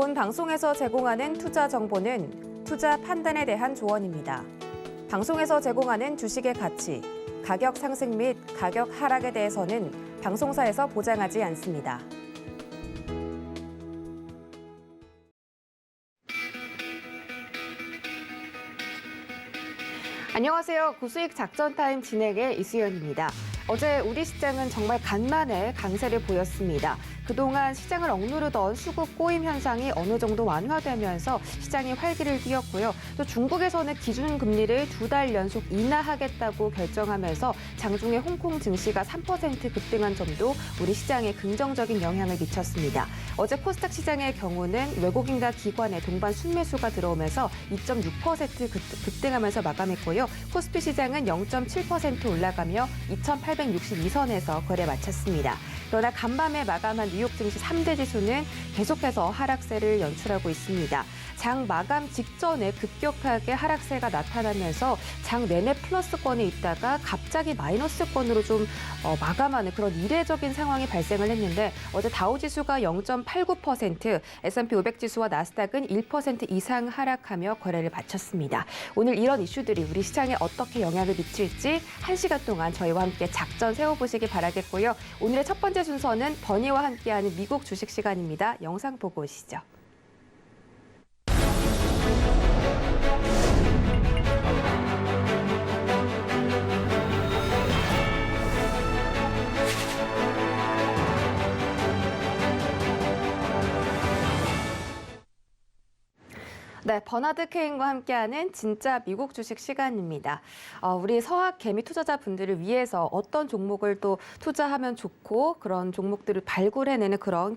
본 방송에서 제공하는 투자 정보는 투자 판단에 대한 조언입니다. 방송에서 제공하는 주식의 가치, 가격 상승 및 가격 하락에 대해서는 방송사에서 보장하지 않습니다. 안녕하세요. 고수익 작전타임 진행의 이수연입니다. 어제 우리 시장은 정말 간만에 강세를 보였습니다. 그동안 시장을 억누르던 수급 꼬임 현상이 어느 정도 완화되면서 시장이 활기를 띠었고요. 또 중국에서는 기준금리를 2달 연속 인하하겠다고 결정하면서 장중에 홍콩 증시가 3% 급등한 점도 우리 시장에 긍정적인 영향을 미쳤습니다. 어제 코스닥 시장의 경우는 외국인과 기관의 동반 순매수가 들어오면서 2.6% 급등하면서 마감했고요. 코스피 시장은 0.7% 올라가며 2,862선에서 거래 마쳤습니다. 그러나 간밤에 마감한 뉴욕 증시 3대 지수는 계속해서 하락세를 연출하고 있습니다. 장 마감 직전에 급격하게 하락세가 나타나면서 장 내내 플러스권에 있다가 갑자기 마이너스권으로 좀 마감하는 그런 이례적인 상황이 발생을 했는데 어제 다우지수가 0.89%, S&P 500지수와 나스닥은 1% 이상 하락하며 거래를 마쳤습니다. 오늘 이런 이슈들이 우리 시장에 어떻게 영향을 미칠지 1시간 동안 저희와 함께 작전 세워보시기 바라겠고요. 오늘의 첫 번째 순서는 버니와 함께하는 미국 주식 시간입니다. 영상 보고 오시죠. 네, 버나드 케인과 함께하는 진짜 미국 주식 시간입니다. 우리 서학 개미 투자자분들을 위해서 어떤 종목을 또 투자하면 좋고 그런 종목들을 발굴해내는 그런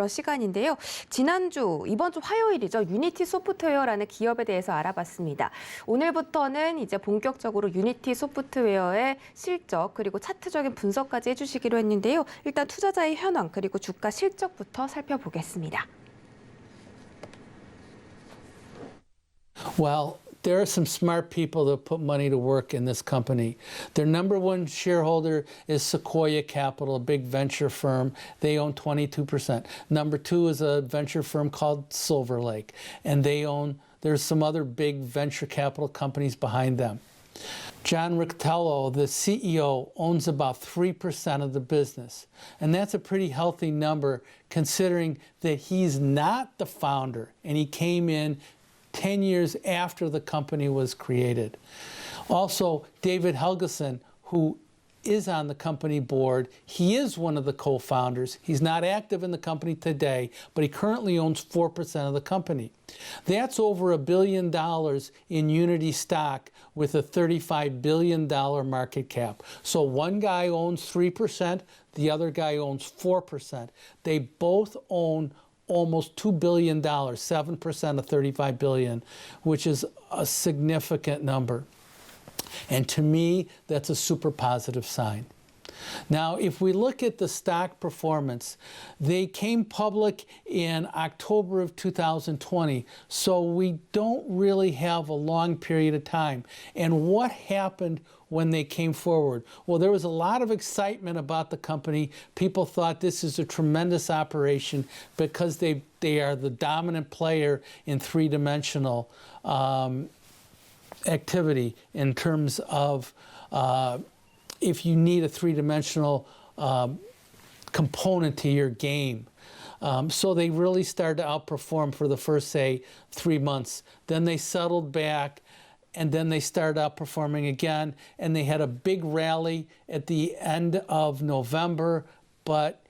시간인데요. 지난주, 이번 주 화요일이죠. 유니티 소프트웨어라는 기업에 대해서 알아봤습니다. 오늘부터는 이제 본격적으로 유니티 소프트웨어의 실적 그리고 차트적인 분석까지 해주시기로 했는데요. 일단 투자자의 현황 그리고 주가 실적부터 살펴보겠습니다. Well, there are some smart people that put money to work in this company. Their number one shareholder is Sequoia Capital, a big venture firm. They own 22%. Number two is a venture firm called Silver Lake, and there's some other big venture capital companies behind them. John Riccitello, the CEO, owns about 3% of the business. And that's a pretty healthy number considering that he's not the founder and he came in 10 years after the company was created. Also, David Helgeson, who is on the company board, he is one of the co-founders. He's not active in the company today, but he currently owns 4% of the company. That's over $1 billion in Unity stock with a $35 billion market cap. So one guy owns 3%, the other guy owns 4%. They both own almost $2 billion, 7% of $35 billion, which is a significant number. And to me, that's a super positive sign. Now, if we look at the stock performance, they came public in October of 2020, so we don't really have a long period of time. And what happened when they came forward? Well, there was a lot of excitement about the company. People thought this is a tremendous operation because they are the dominant player in three-dimensional activity in terms of if you need a three-dimensional component to your game. So they really started to outperform for the first, say, 3 months. Then they settled back, and then they started outperforming again, and they had a big rally at the end of November, but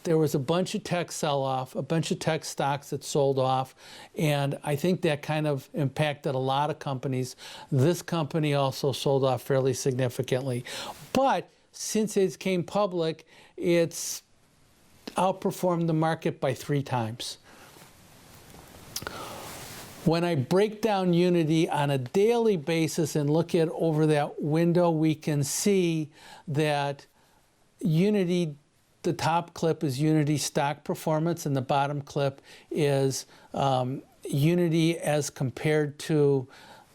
there was a bunch of tech sell-off, a bunch of tech stocks that sold off, and I think that kind of impacted a lot of companies. This company also sold off fairly significantly. But since it came public, it's outperformed the market by 3 times. When I break down Unity on a daily basis and look at over that window, we can see that Unity, the top clip is Unity stock performance, and the bottom clip is Unity as compared to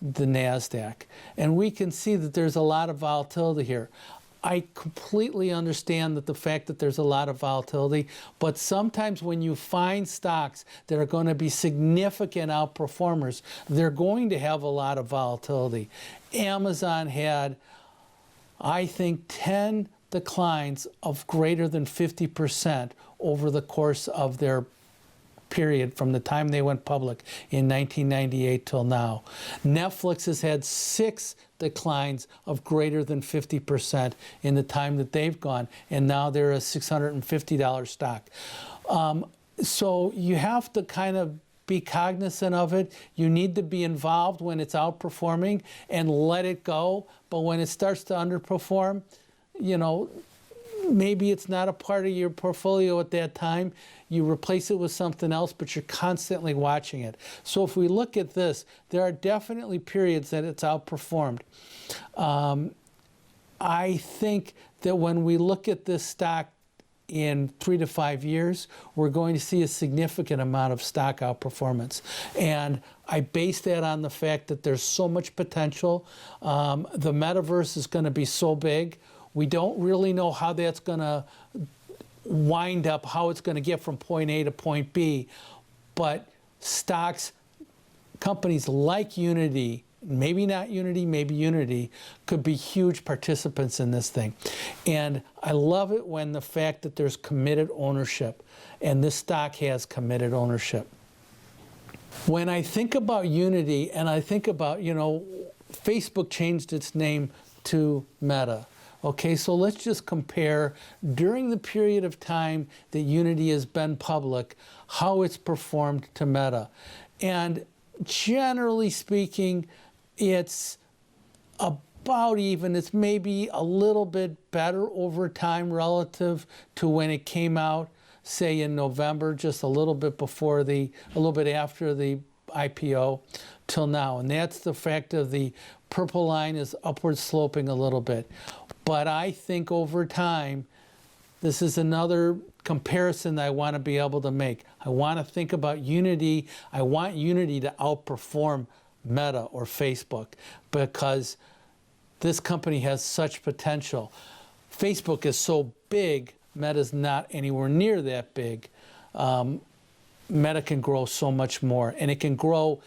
the NASDAQ. And we can see that there's a lot of volatility here. I completely understand that the fact that there's a lot of volatility, but sometimes when you find stocks that are going to be significant outperformers, they're going to have a lot of volatility. Amazon had, I think, 10 declines of greater than 50% over the course of their period from the time they went public in 1998 till now. Netflix has had 6 declines of greater than 50% in the time that they've gone, and now they're a $650 stock. So you have to kind of be cognizant of it. You need to be involved when it's outperforming and let it go. But when it starts to underperform, you know, maybe it's not a part of your portfolio at that time. You replace it with something else, but you're constantly watching it. So if we look at this, there are definitely periods that it's outperformed. I think that when we look at this stock in 3 to 5 years, we're going to see a significant amount of stock outperformance. And I base that on the fact that there's so much potential. The metaverse is going to be so big. We don't really know how that's going to wind up, how it's going to get from point A to point B. But stocks, companies like Unity, maybe not Unity, maybe Unity, could be huge participants in this thing. And I love it when the fact that there's committed ownership, and this stock has committed ownership. When I think about Unity, and I think about, you know, Facebook changed its name to Meta. Okay, so let's just compare during the period of time that Unity has been public, how it's performed to Meta. And generally speaking, it's about even. It's maybe a little bit better over time relative to when it came out, say in November, just a little bit before a little bit after the IPO till now. And that's the fact of the purple line is upward sloping a little bit. But I think over time, this is another comparison that I want to be able to make. I want to think about Unity. I want Unity to outperform Meta or Facebook because this company has such potential. Facebook is so big, Meta's not anywhere near that big. Meta can grow so much more, and it can grow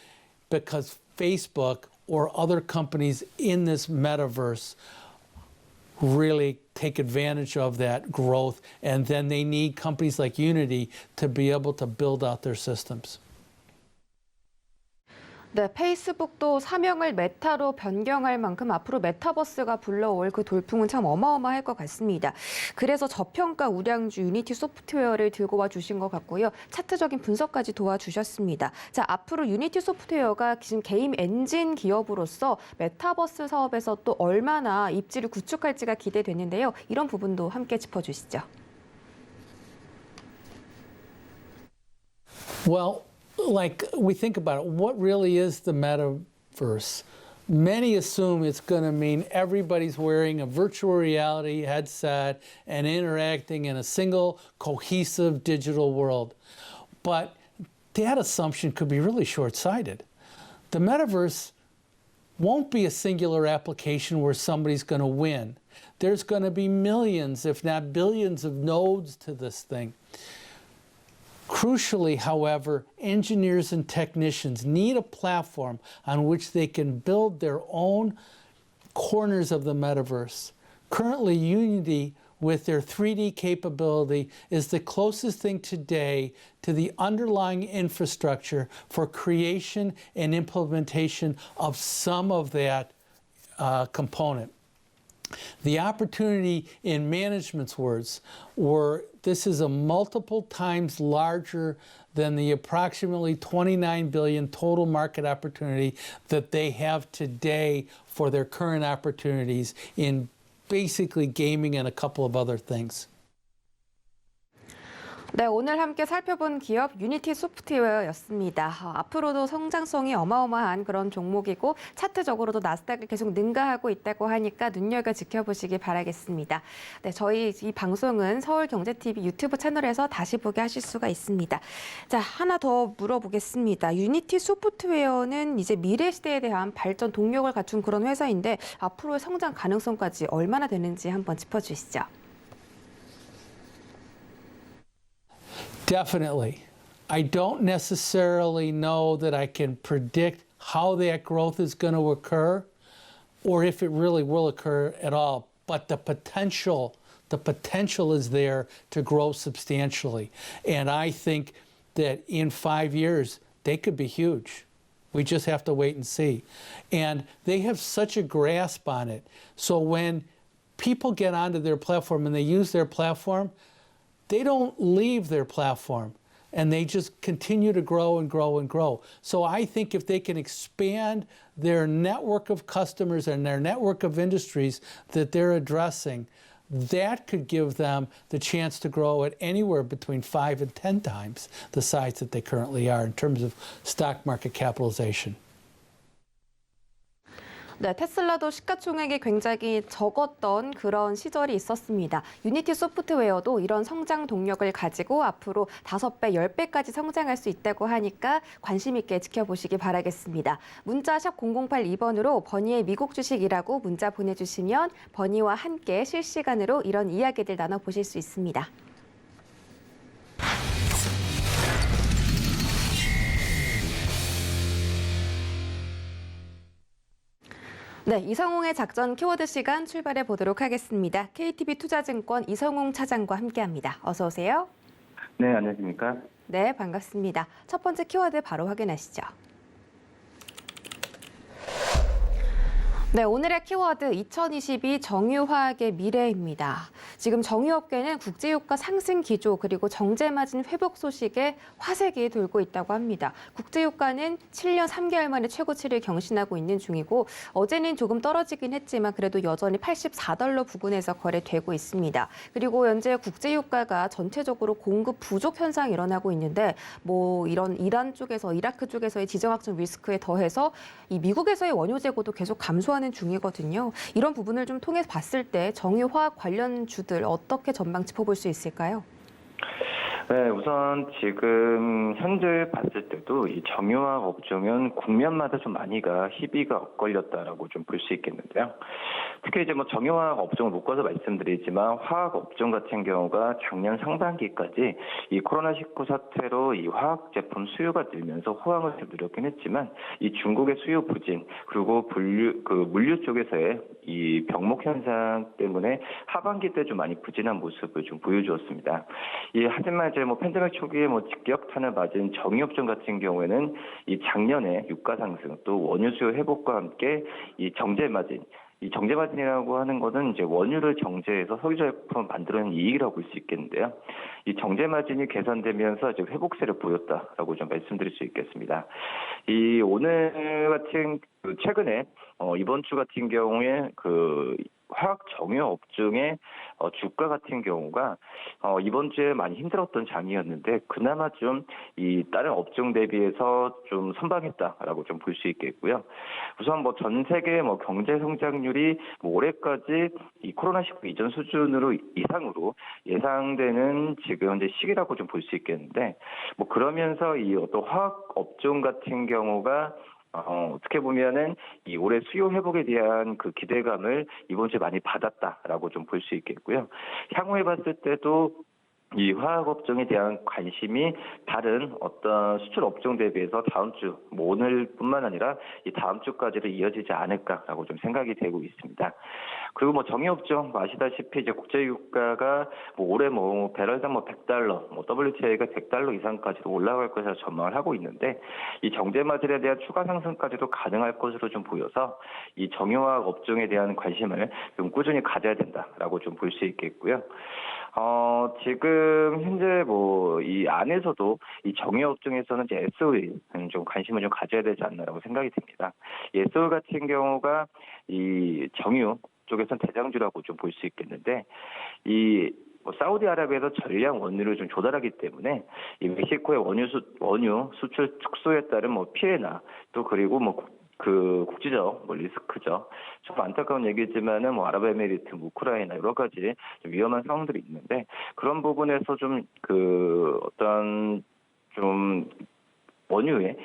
because Facebook or other companies in this metaverse really take advantage of that growth, and then they need companies like Unity to be able to build out their systems. 네, 페이스북도 사명을 메타로 변경할 만큼 앞으로 메타버스가 불러올 그 돌풍은 참 어마어마할 것 같습니다. 그래서 저평가 우량주 유니티 소프트웨어를 들고 와 주신 것 같고요. 차트적인 분석까지 도와주셨습니다. 자, 앞으로 유니티 소프트웨어가 지금 게임 엔진 기업으로서 메타버스 사업에서 또 얼마나 입지를 구축할지가 기대되는데요. 이런 부분도 함께 짚어주시죠. Well, like we think about it, what really is the metaverse? Many assume it's going to mean everybody's wearing a virtual reality headset and interacting in a single cohesive digital world. But that assumption could be really short-sighted. The metaverse won't be a singular application where somebody's going to win. There's going to be millions, if not billions, of nodes to this thing. Crucially, however, engineers and technicians need a platform on which they can build their own corners of the metaverse. Currently, Unity, with their 3D capability, is the closest thing today to the underlying infrastructure for creation and implementation of some of that component. The opportunity in management's words were this is a multiple times larger than the approximately 29 billion total market opportunity that they have today for their current opportunities in basically gaming and a couple of other things. 네, 오늘 함께 살펴본 기업 유니티 소프트웨어였습니다. 앞으로도 성장성이 어마어마한 그런 종목이고 차트적으로도 나스닥을 계속 능가하고 있다고 하니까 눈여겨 지켜보시기 바라겠습니다. 네, 저희 이 방송은 서울경제TV 유튜브 채널에서 다시 보게 하실 수가 있습니다. 자, 하나 더 물어보겠습니다. 유니티 소프트웨어는 이제 미래 시대에 대한 발전 동력을 갖춘 그런 회사인데 앞으로의 성장 가능성까지 얼마나 되는지 한번 짚어주시죠. Definitely. I don't necessarily know that I can predict how that growth is going to occur or if it really will occur at all, but the potential is there to grow substantially. And I think that in 5 years, they could be huge. We just have to wait and see. And they have such a grasp on it. So when people get onto their platform and they use their platform, they don't leave their platform and they just continue to grow and grow and grow. So I think if they can expand their network of customers and their network of industries that they're addressing, that could give them the chance to grow at anywhere between 5 and 10 times the size that they currently are in terms of stock market capitalization. 네, 테슬라도 시가총액이 굉장히 적었던 그런 시절이 있었습니다. 유니티 소프트웨어도 이런 성장 동력을 가지고 앞으로 5배, 10배까지 성장할 수 있다고 하니까 관심 있게 지켜보시기 바라겠습니다. 문자 샵 0082번으로 버니의 미국 주식이라고 문자 보내주시면 버니와 함께 실시간으로 이런 이야기들 나눠보실 수 있습니다. 네, 이성웅의 작전 키워드 시간 출발해 보도록 하겠습니다. KTB 투자증권 이성웅 차장과 함께합니다. 어서 오세요. 네, 안녕하십니까? 네, 반갑습니다. 첫 번째 키워드 바로 확인하시죠. 네, 오늘의 키워드 2022 정유화학의 미래입니다. 지금 정유업계는 국제유가 상승 기조 그리고 정제마진 회복 소식에 화색이 돌고 있다고 합니다. 국제유가는 7년 3개월 만에 최고치를 경신하고 있는 중이고 어제는 조금 떨어지긴 했지만 그래도 여전히 $84 부근에서 거래되고 있습니다. 그리고 현재 국제유가가 전체적으로 공급 부족 현상이 일어나고 있는데 이런 이란 쪽에서 이라크 쪽에서의 지정학적 리스크에 더해서 이 미국에서의 원유 재고도 계속 감소하는 중이거든요. 이런 부분을 좀 통해서 봤을 때 정유화학 관련 주들 어떻게 전망 짚어볼 수 있을까요? 네, 우선 지금 현재 봤을 때도 이 정유화학 업종은 국면마다 좀 많이가 희비가 엇갈렸다라고 좀 볼 수 있겠는데요. 특히 이제 정유화학 업종을 묶어서 말씀드리지만 화학 업종 같은 경우가 작년 상반기까지 이 코로나19 사태로 이 화학 제품 수요가 늘면서 호황을 좀 누렸긴 했지만 이 중국의 수요 부진 그리고 물류 쪽에서의 이 병목 현상 때문에 하반기 때 좀 많이 부진한 모습을 좀 보여주었습니다. 하지만 이제 팬데믹 초기에 직격탄을 맞은 정유업종 같은 경우에는 이 작년에 유가 상승 또 원유 수요 회복과 함께 이 정제마진이라고 하는 것은 이제 원유를 정제해서 석유제품을 만들어낸 이익이라고 볼 수 있겠는데요. 이 정제마진이 개선되면서 이제 회복세를 보였다라고 좀 말씀드릴 수 있겠습니다. 오늘 같은 최근에 이번 주 같은 경우에 화학 정유 업종의 주가 같은 경우가 이번 주에 많이 힘들었던 장이었는데 그나마 좀 이 다른 업종 대비해서 좀 선방했다라고 좀 볼 수 있겠고요. 우선 전 세계 경제 성장률이 올해까지 이 코로나19 이전 수준으로 이상으로 예상되는 지금 현재 시기라고 좀 볼 수 있겠는데 그러면서 이 어떤 화학 업종 같은 경우가 어떻게 보면은 이 올해 수요 회복에 대한 그 기대감을 이번 주에 많이 받았다라고 좀 볼 수 있겠고요. 향후에 봤을 때도 이 화학 업종에 대한 관심이 다른 어떤 수출 업종 대비해서 다음 주, 오늘뿐만 아니라 이 다음 주까지도 이어지지 않을까라고 좀 생각이 되고 있습니다. 그리고 정유업종 아시다시피 이제 국제유가가 올해 배럴당 $100, WTI가 $100 이상까지도 올라갈 것이라 전망을 하고 있는데 이 정제마진에 대한 추가 상승까지도 가능할 것으로 좀 보여서 이 정유화학 업종에 대한 관심을 좀 꾸준히 가져야 된다라고 좀 볼 수 있겠고요. 지금 현재 이 안에서도 이 정유 업종에서는 이제 SOE 좀 관심을 좀 가져야 되지 않나라고 생각이 듭니다. 이 SOE 같은 경우가 이 정유 쪽에서는 대장주라고 좀 볼 수 있겠는데 이 뭐 사우디아라비아에서 전량 원유를 좀 조달하기 때문에 이 멕시코의 원유 수출 축소에 따른 뭐 피해나 또 그리고 뭐 그 국제적 뭐 리스크죠. 좀 안타까운 얘기지만은 뭐 아랍에미리트, 우크라이나 여러 가지 좀 위험한 상황들이 있는데 그런 부분에서 좀 그 어떤 좀 원유에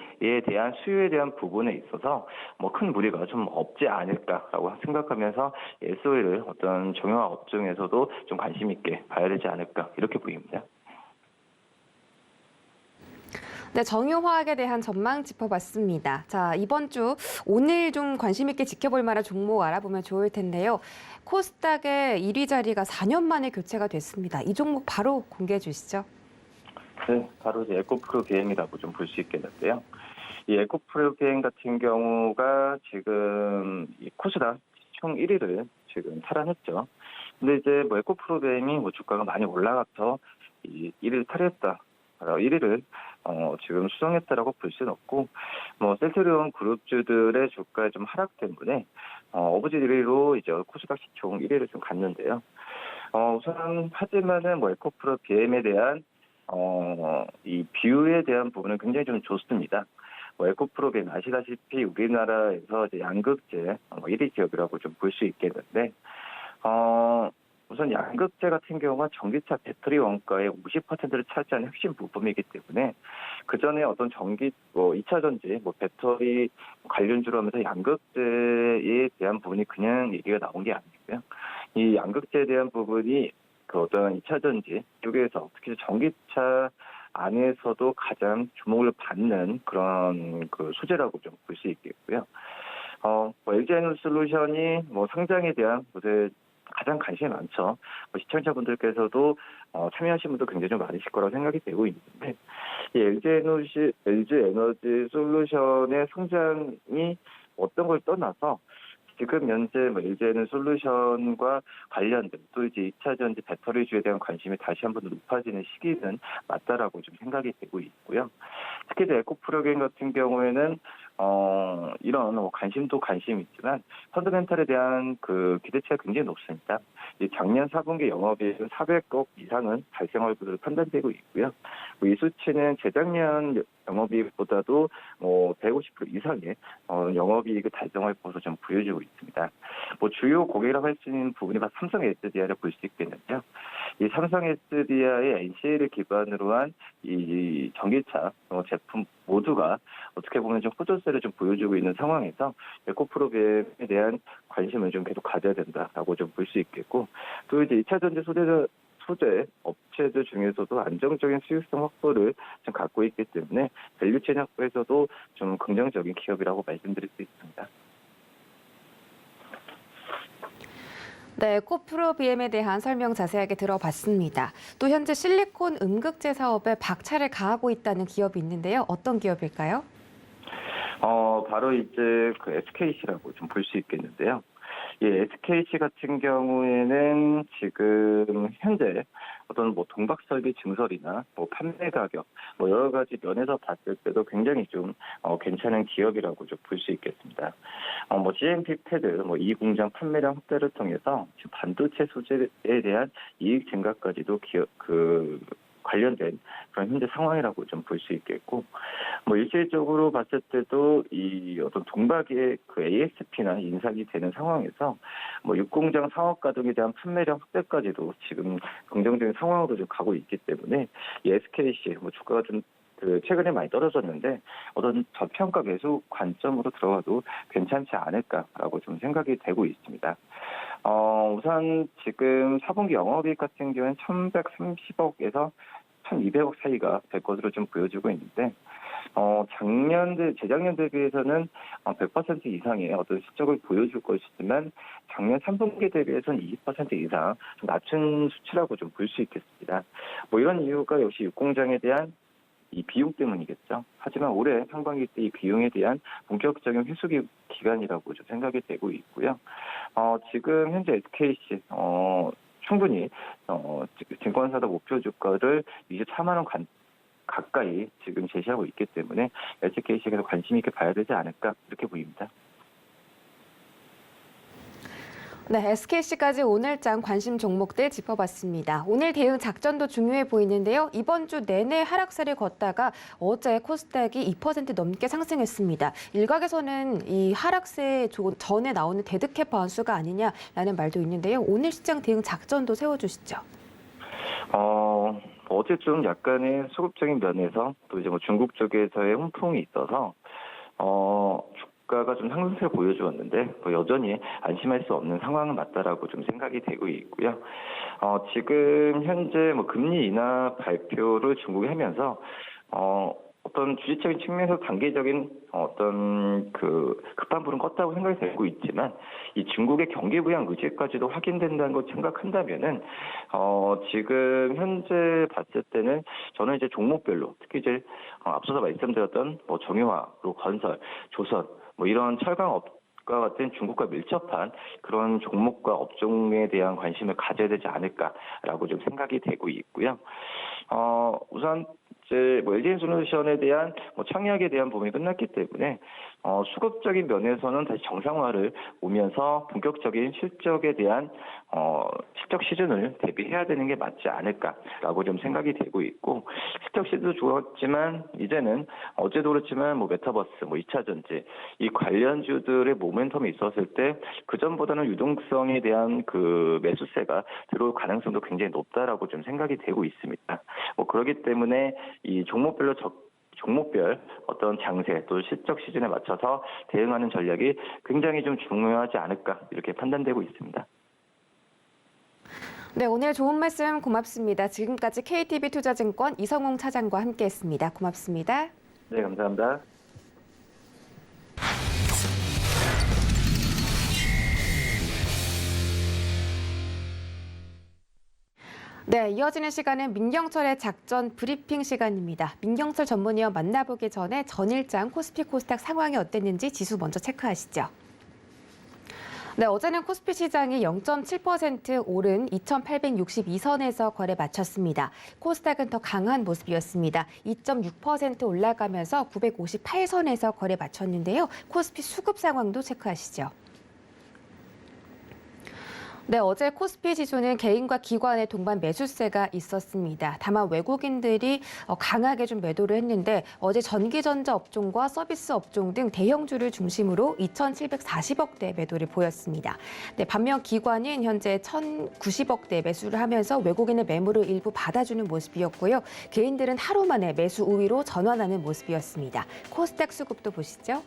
대한 수요에 대한 부분에 있어서 뭐 큰 무리가 좀 없지 않을까라고 생각하면서 SOE를 어떤 정유화 업종에서도 좀 관심 있게 봐야 되지 않을까 이렇게 보입니다. 네, 정유화학에 대한 전망 짚어봤습니다. 자, 이번 주 오늘 좀 관심 있게 지켜볼 만한 종목 알아보면 좋을 텐데요. 코스닥의 1위 자리가 4년 만에 교체가 됐습니다. 이 종목 바로 공개해 주시죠. 네, 바로 이제 에코프로 비행이라고 좀 볼 수 있겠는데요. 이 에코프로 비행 같은 경우가 지금 이 코스닥 총 1위를 지금 탈환했죠. 근데 이제 뭐 에코프로 비행이 뭐 주가가 많이 올라가서 이 1위를 탈했다. 1위를 지금 수정했다라고 볼 수는 없고, 뭐 셀트리온 그룹주들의 주가 좀 하락 때문에 어부지 1위로 이제 코스닥 시총 1위를 좀 갔는데요. 우선 하지만은 뭐 에코프로 BM에 대한 이 비율에 대한 부분은 굉장히 좀 좋습니다. 뭐 에코프로 BM 아시다시피 우리나라에서 이제 양극재 1위 기업이라고 좀 볼 수 있겠는데, 우선 양극재 같은 경우가 전기차 배터리 원가의 50%를 차지하는 핵심 부품이기 때문에 그 전에 어떤 전기 2차 전지 배터리 관련주로 하면서 양극재에 대한 부분이 그냥 얘기가 나온 게 아니고요. 이 양극재에 대한 부분이 그 어떤 2차 전지 쪽에서 특히 전기차 안에서도 가장 주목을 받는 그런 그 소재라고 좀 볼 수 있겠고요. LG에너지솔루션이 상장에 대한 곳에 가장 관심이 많죠. 시청자분들께서도 참여하신 분도 굉장히 좀 많으실 거라고 생각이 되고 있는데, 이 LG에너지 솔루션의 성장이 어떤 걸 떠나서 지금 현재 LG에너지 솔루션과 관련된 또 이제 2차 전지 배터리주에 대한 관심이 다시 한번 높아지는 시기는 맞다라고 좀 생각이 되고 있고요. 특히 이제 에코프로게임 같은 경우에는 이런 관심도 관심이 있지만 펀더멘탈에 대한 그 기대치가 굉장히 높습니다. 작년 4분기 영업이익은 400억 이상은 발생할 것으로 판단되고 있고요. 이 수치는 재작년 영업이익보다도 150% 이상의 영업이익을 달성할 것으로 좀 보여지고 있습니다. 주요 고객이라고 할 수 있는 부분이 바로 삼성 SDI를 볼 수 있겠는데요. 이 삼성 SDI의 NCA를 기반으로 한 이 전기차 제품 모두가 어떻게 보면 좀 호조세를 좀 보여주고 있는 상황에서 에코프로비엠에 대한 관심을 좀 계속 가져야 된다라고 좀 볼 수 있겠고, 또 이제 2차 전지 소재 업체들 중에서도 안정적인 수익성 확보를 좀 갖고 있기 때문에 밸류체인 확보에서도 좀 긍정적인 기업이라고 말씀드릴 수 있습니다. 네, 코프로비엠에 대한 설명 자세하게 들어봤습니다. 또 현재 실리콘 음극재 사업에 박차를 가하고 있다는 기업이 있는데요. 어떤 기업일까요? 바로 이제 그 SKC라고 좀 볼 수 있겠는데요. SKC 같은 경우에는 지금 현재 어떤 동박 설비 증설이나 판매 가격 여러 가지 면에서 봤을 때도 굉장히 좀 괜찮은 기업이라고 좀 볼 수 있겠습니다. GMP 패드 이 공장 판매량 확대를 통해서 지금 반도체 소재에 대한 이익 증가까지도 관련된 그런 현재 상황이라고 좀 볼 수 있겠고, 일시적으로 봤을 때도 이 어떤 동박의 그 ASP나 인상이 되는 상황에서 육공장 사업 가동에 대한 판매량 확대까지도 지금 긍정적인 상황으로 좀 가고 있기 때문에 이 SKC 주가가 좀 최근에 많이 떨어졌는데 어떤 저평가 매수 관점으로 들어가도 괜찮지 않을까라고 좀 생각이 되고 있습니다. 우선 지금 4분기 영업이익 같은 경우는 1,130억에서 1,200억 사이가 될 것으로 좀 보여지고 있는데, 재작년 대비해서는 100% 이상의 어떤 실적을 보여줄 것이지만 작년 3분기 대비해서는 20% 이상 좀 낮춘 수치라고 좀 볼 수 있겠습니다. 이런 이유가 역시 육공장에 대한 이 비용 때문이겠죠. 하지만 올해 상반기 때 이 비용에 대한 본격적인 회수 기간이라고 좀 생각이 되고 있고요. 지금 현재 SKC 충분히 증권사다 목표 주가를 24만 원 가까이 지금 제시하고 있기 때문에 SKC에서 관심 있게 봐야 되지 않을까 이렇게 보입니다. 네, SKC까지 오늘장 관심 종목들 짚어봤습니다. 오늘 대응 작전도 중요해 보이는데요. 이번 주 내내 하락세를 걷다가 어제 코스닥이 2% 넘게 상승했습니다. 일각에서는 이 하락세 전에 나오는 데드캣 바운스가 아니냐라는 말도 있는데요. 오늘 시장 대응 작전도 세워주시죠. 어제 좀 약간의 수급적인 면에서 또 이제 뭐 중국 쪽에서의 홍풍이 있어서 주가가 좀 상승세를 보여주었는데 여전히 안심할 수 없는 상황은 맞다라고 좀 생각이 되고 있고요. 지금 현재 뭐 금리 인하 발표를 중국이 하면서 어떤 주식적인 측면에서 단계적인 어떤 그 급한 불은 껐다고 생각이 되고 있지만 이 중국의 경기 부양 의지까지도 확인된다는 걸 생각한다면은 지금 현재 봤을 때는 저는 이제 종목별로 특히 이제 앞서서 말씀드렸던 뭐 정유화로 건설, 조선 뭐 이런 철강업 과 같은 중국과 밀접한 그런 종목과 업종에 대한 관심을 가져야 되지 않을까라고 좀 생각이 되고 있고요. 우선 이제 뭐 LG엔솔루션에 대한 뭐 청약에 대한 부분이 끝났기 때문에 수급적인 면에서는 다시 정상화를 오면서 본격적인 실적에 대한 실적 시즌을 대비해야 되는 게 맞지 않을까라고 좀 생각이 되고 있고 실적 시즌도 좋았지만 이제는 어제도 그렇지만 뭐 메타버스, 뭐 2차 전지 이 관련주들의 모멘텀이 있었을 때 그 전보다는 유동성에 대한 그 매수세가 들어올 가능성도 굉장히 높다라고 좀 생각이 되고 있습니다. 뭐 그렇기 때문에 이 종목별 어떤 장세 또 실적 시즌에 맞춰서 대응하는 전략이 굉장히 좀 중요하지 않을까 이렇게 판단되고 있습니다. 네, 오늘 좋은 말씀 고맙습니다. 지금까지 KTB투자증권 이성웅 차장과 함께했습니다. 고맙습니다. 네, 감사합니다. 네, 이어지는 시간은 민경철의 작전 브리핑 시간입니다. 민경철 전문위원 만나보기 전에 전일장 코스피 코스닥 상황이 어땠는지 지수 먼저 체크하시죠. 네, 어제는 코스피 시장이 0.7% 오른 2,862선에서 거래 마쳤습니다. 코스닥은 더 강한 모습이었습니다. 2.6% 올라가면서 958선에서 거래 마쳤는데요. 코스피 수급 상황도 체크하시죠. 네, 어제 코스피 지수는 개인과 기관의 동반 매수세가 있었습니다. 다만 외국인들이 강하게 좀 매도를 했는데 어제 전기전자 업종과 서비스 업종 등 대형주를 중심으로 2,740억대 매도를 보였습니다. 네, 반면 기관은 현재 1,090억대 매수를 하면서 외국인의 매물을 일부 받아주는 모습이었고요. 개인들은 하루 만에 매수 우위로 전환하는 모습이었습니다. 코스닥 수급도 보시죠.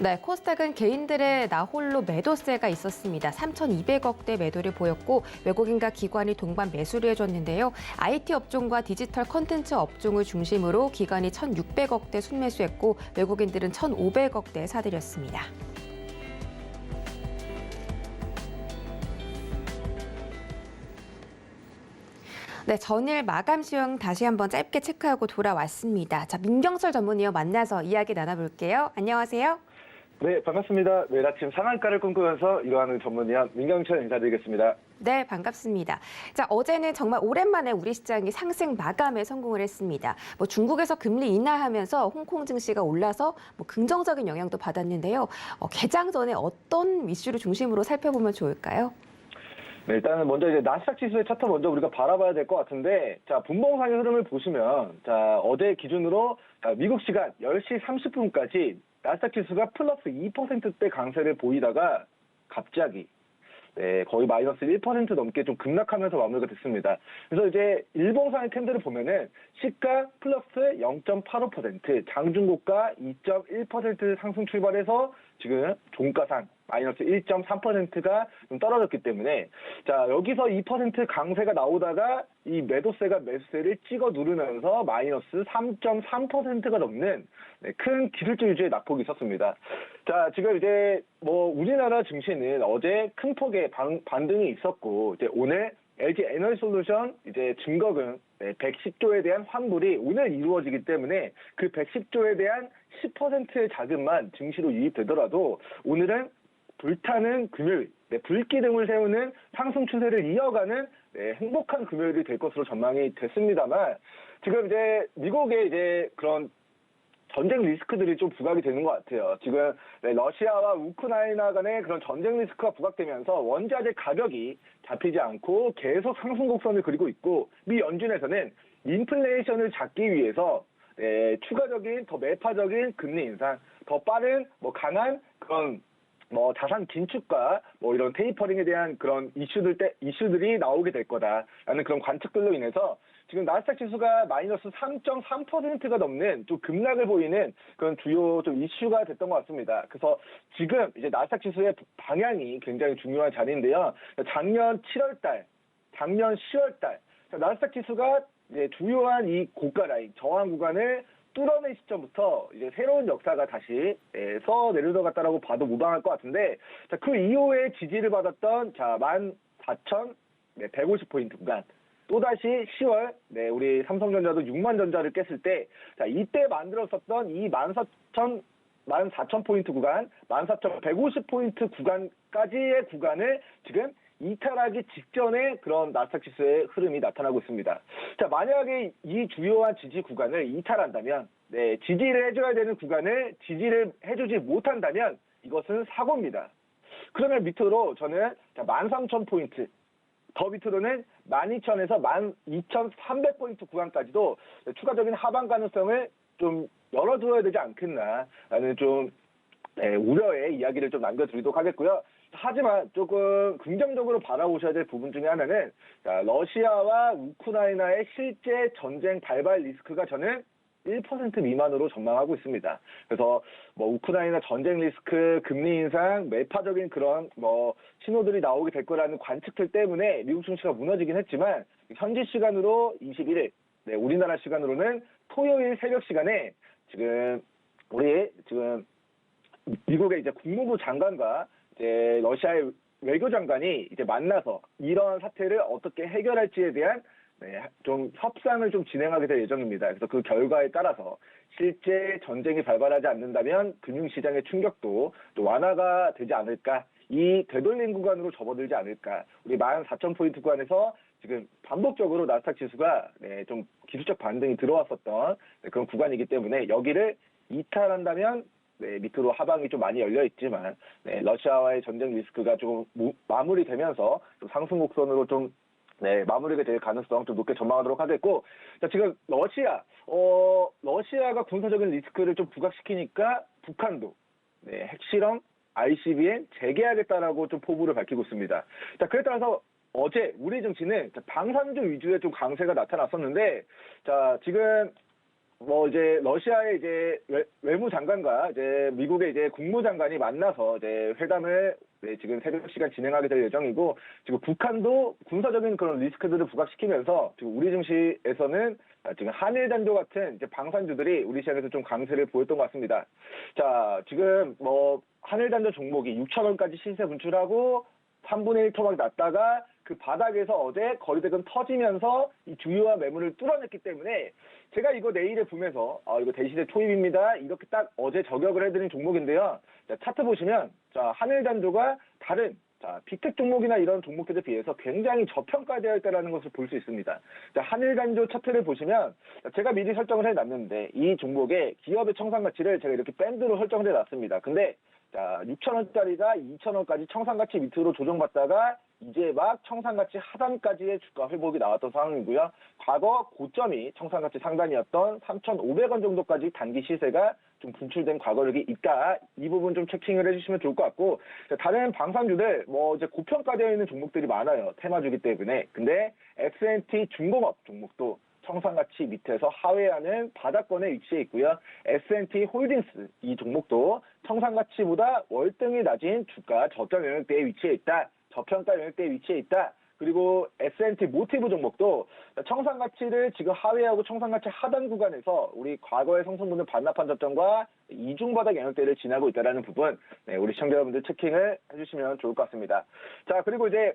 네, 코스닥은 개인들의 나홀로 매도세가 있었습니다. 3,200억대 매도를 보였고 외국인과 기관이 동반 매수를 해줬는데요. IT 업종과 디지털 컨텐츠 업종을 중심으로 기관이 1,600억대 순매수했고 외국인들은 1,500억대 사들였습니다. 네, 전일 마감 시황 다시 한번 짧게 체크하고 돌아왔습니다. 자, 민경철 전문위원 만나서 이야기 나눠볼게요. 안녕하세요. 네, 반갑습니다. 매일 아침 상한가를 꿈꾸면서 일어나는 전문위원 민경철 인사드리겠습니다. 네, 반갑습니다. 자, 어제는 정말 오랜만에 우리 시장이 상승 마감에 성공을 했습니다. 뭐 중국에서 금리 인하하면서 홍콩 증시가 올라서 뭐 긍정적인 영향도 받았는데요. 개장 전에 어떤 이슈를 중심으로 살펴보면 좋을까요? 네, 일단은 먼저 이제 나스닥 지수의 차트 먼저 우리가 바라봐야 될 것 같은데, 자, 분봉상의 흐름을 보시면, 자, 어제 기준으로 미국 시간 10시 30분까지 나스닥 지수가 플러스 2%대 강세를 보이다가 갑자기 거의 마이너스 1% 넘게 좀 급락하면서 마무리가 됐습니다. 그래서 이제 일봉상의 캔들을 보면은 시가 플러스 0.85%, 장중고가 2.1% 상승 출발해서 지금 종가상 마이너스 1.3%가 좀 떨어졌기 때문에 자 여기서 2% 강세가 나오다가 이 매도세가 매수세를 찍어 누르면서 마이너스 3.3%가 넘는 큰 기술적 유지의 낙폭이 있었습니다. 자 지금 이제 뭐 우리나라 증시는 어제 큰 폭의 반등이 있었고 이제 오늘 LG 에너지솔루션 이제 증거금 110조에 대한 환불이 오늘 이루어지기 때문에 그 110조에 대한 10%의 자금만 증시로 유입되더라도 오늘은 불타는 금요일, 불기둥을 세우는 상승 추세를 이어가는 행복한 금요일이 될 것으로 전망이 됐습니다만 지금 이제 미국의 이제 그런 전쟁 리스크들이 좀 부각이 되는 것 같아요. 지금 러시아와 우크라이나 간의 그런 전쟁 리스크가 부각되면서 원자재 가격이 잡히지 않고 계속 상승 곡선을 그리고 있고, 미 연준에서는 인플레이션을 잡기 위해서 추가적인 더 매파적인 금리 인상, 더 빠른 강한 그런 자산 긴축과 이런 테이퍼링에 대한 그런 이슈들이 나오게 될 거다라는 그런 관측들로 인해서 지금 나스닥 지수가 마이너스 3.3%가 넘는 좀 급락을 보이는 그런 주요 좀 이슈가 됐던 것 같습니다. 그래서 지금 이제 나스닥 지수의 방향이 굉장히 중요한 자리인데요. 작년 7월달, 작년 10월달 나스닥 지수가 이제 주요한 이 고가 라인, 저항 구간을 뚫어낸 시점부터 이제 새로운 역사가 다시 서 내려들어갔다라고 봐도 무방할 것 같은데, 자, 그 이후에 지지를 받았던 14,150포인트 구간, 또다시 10월 우리 삼성전자도 6만 전자를 깼을 때, 자, 이때 만들었었던 이 14,000포인트 구간, 14,150포인트 구간까지의 구간을 지금 이탈하기 직전에 그런 나스닥 지수의 흐름이 나타나고 있습니다. 자, 만약에 이 주요한 지지 구간을 이탈한다면, 지지를 해줘야 되는 구간을 지지를 해주지 못한다면 이것은 사고입니다. 그러면 밑으로 저는 13,000포인트, 더 밑으로는 12,000에서 12,300포인트 구간까지도 추가적인 하방 가능성을 좀 열어두어야 되지 않겠나라는 좀 우려의 이야기를 좀 남겨드리도록 하겠고요. 하지만 조금 긍정적으로 바라보셔야 될 부분 중에 하나는, 러시아와 우크라이나의 실제 전쟁 발발 리스크가 저는 1% 미만으로 전망하고 있습니다. 그래서 우크라이나 전쟁 리스크, 금리 인상, 매파적인 그런 신호들이 나오게 될 거라는 관측들 때문에 미국 증시가 무너지긴 했지만, 현지 시간으로 21일, 우리나라 시간으로는 토요일 새벽 시간에 지금 미국의 이제 국무부 장관과 이제 러시아의 외교장관이 이제 만나서 이런 사태를 어떻게 해결할지에 대한 좀 협상을 좀 진행하게 될 예정입니다. 그래서 그 결과에 따라서 실제 전쟁이 발발하지 않는다면 금융시장의 충격도 또 완화가 되지 않을까, 이 되돌림 구간으로 접어들지 않을까. 우리 14,000포인트 구간에서 지금 반복적으로 나스닥 지수가 좀 기술적 반등이 들어왔었던 그런 구간이기 때문에 여기를 이탈한다면 밑으로 하방이 좀 많이 열려 있지만, 러시아와의 전쟁 리스크가 좀 마무리되면서 좀 상승 곡선으로 좀 마무리가 될 가능성 좀 높게 전망하도록 하겠고, 자, 지금 러시아가 군사적인 리스크를 좀 부각시키니까 북한도 핵실험 ICBM 재개하겠다라고 좀 포부를 밝히고 있습니다. 자, 그에 따라서 어제 우리 증시는 방산주 위주의 좀 강세가 나타났었는데, 자, 지금 이제 러시아의 이제 외무장관과 이제 미국의 이제 국무장관이 만나서 이제 회담을 지금 새벽 시간 진행하게 될 예정이고, 지금 북한도 군사적인 그런 리스크들을 부각시키면서 지금 우리 증시에서는 지금 한일단조 같은 이제 방산주들이 우리 시장에서 좀 강세를 보였던 것 같습니다. 자, 지금 한일단조 종목이 6,000원까지 시세 분출하고 3분의 1 토막 났다가 그 바닥에서 어제 거래대금 터지면서 이 주요한 매물을 뚫어냈기 때문에 제가 이거 내일에 보면서 이거 대시대 초입입니다. 이렇게 딱 어제 저격을 해드린 종목인데요. 자, 차트 보시면 한일단조가 다른 빅텍 종목이나 이런 종목들에 비해서 굉장히 저평가되어 있다는 것을 볼 수 있습니다. 자, 한일단조 차트를 보시면 제가 미리 설정을 해놨는데 이 종목의 기업의 청산가치를 제가 이렇게 밴드로 설정을 해놨습니다. 근데 6,000원짜리가 2,000원까지 청산가치 밑으로 조정받다가 이제 막 청산가치 하단까지의 주가 회복이 나왔던 상황이고요. 과거 고점이 청산가치 상단이었던 3,500원 정도까지 단기 시세가 좀 분출된 과거력이 있다. 이 부분 좀 체킹을 해주시면 좋을 것 같고, 다른 방산주들 이제 고평가되어 있는 종목들이 많아요. 테마주기 때문에. 근데 S&T 중공업 종목도 청산가치 밑에서 하회하는 바닥권에 위치해 있고요. S&T 홀딩스 이 종목도 청산가치보다 월등히 낮은 주가 저점 영역대에 위치해 있다. 저평가 영역대에 위치해 있다. 그리고 S&T 모티브 종목도 청산가치를 지금 하회하고 청산가치 하단 구간에서 우리 과거의 상승분을 반납한 저점과 이중바닥 영역대를 지나고 있다는 부분, 우리 시청자 여러분들 체킹을 해주시면 좋을 것 같습니다. 자, 그리고 이제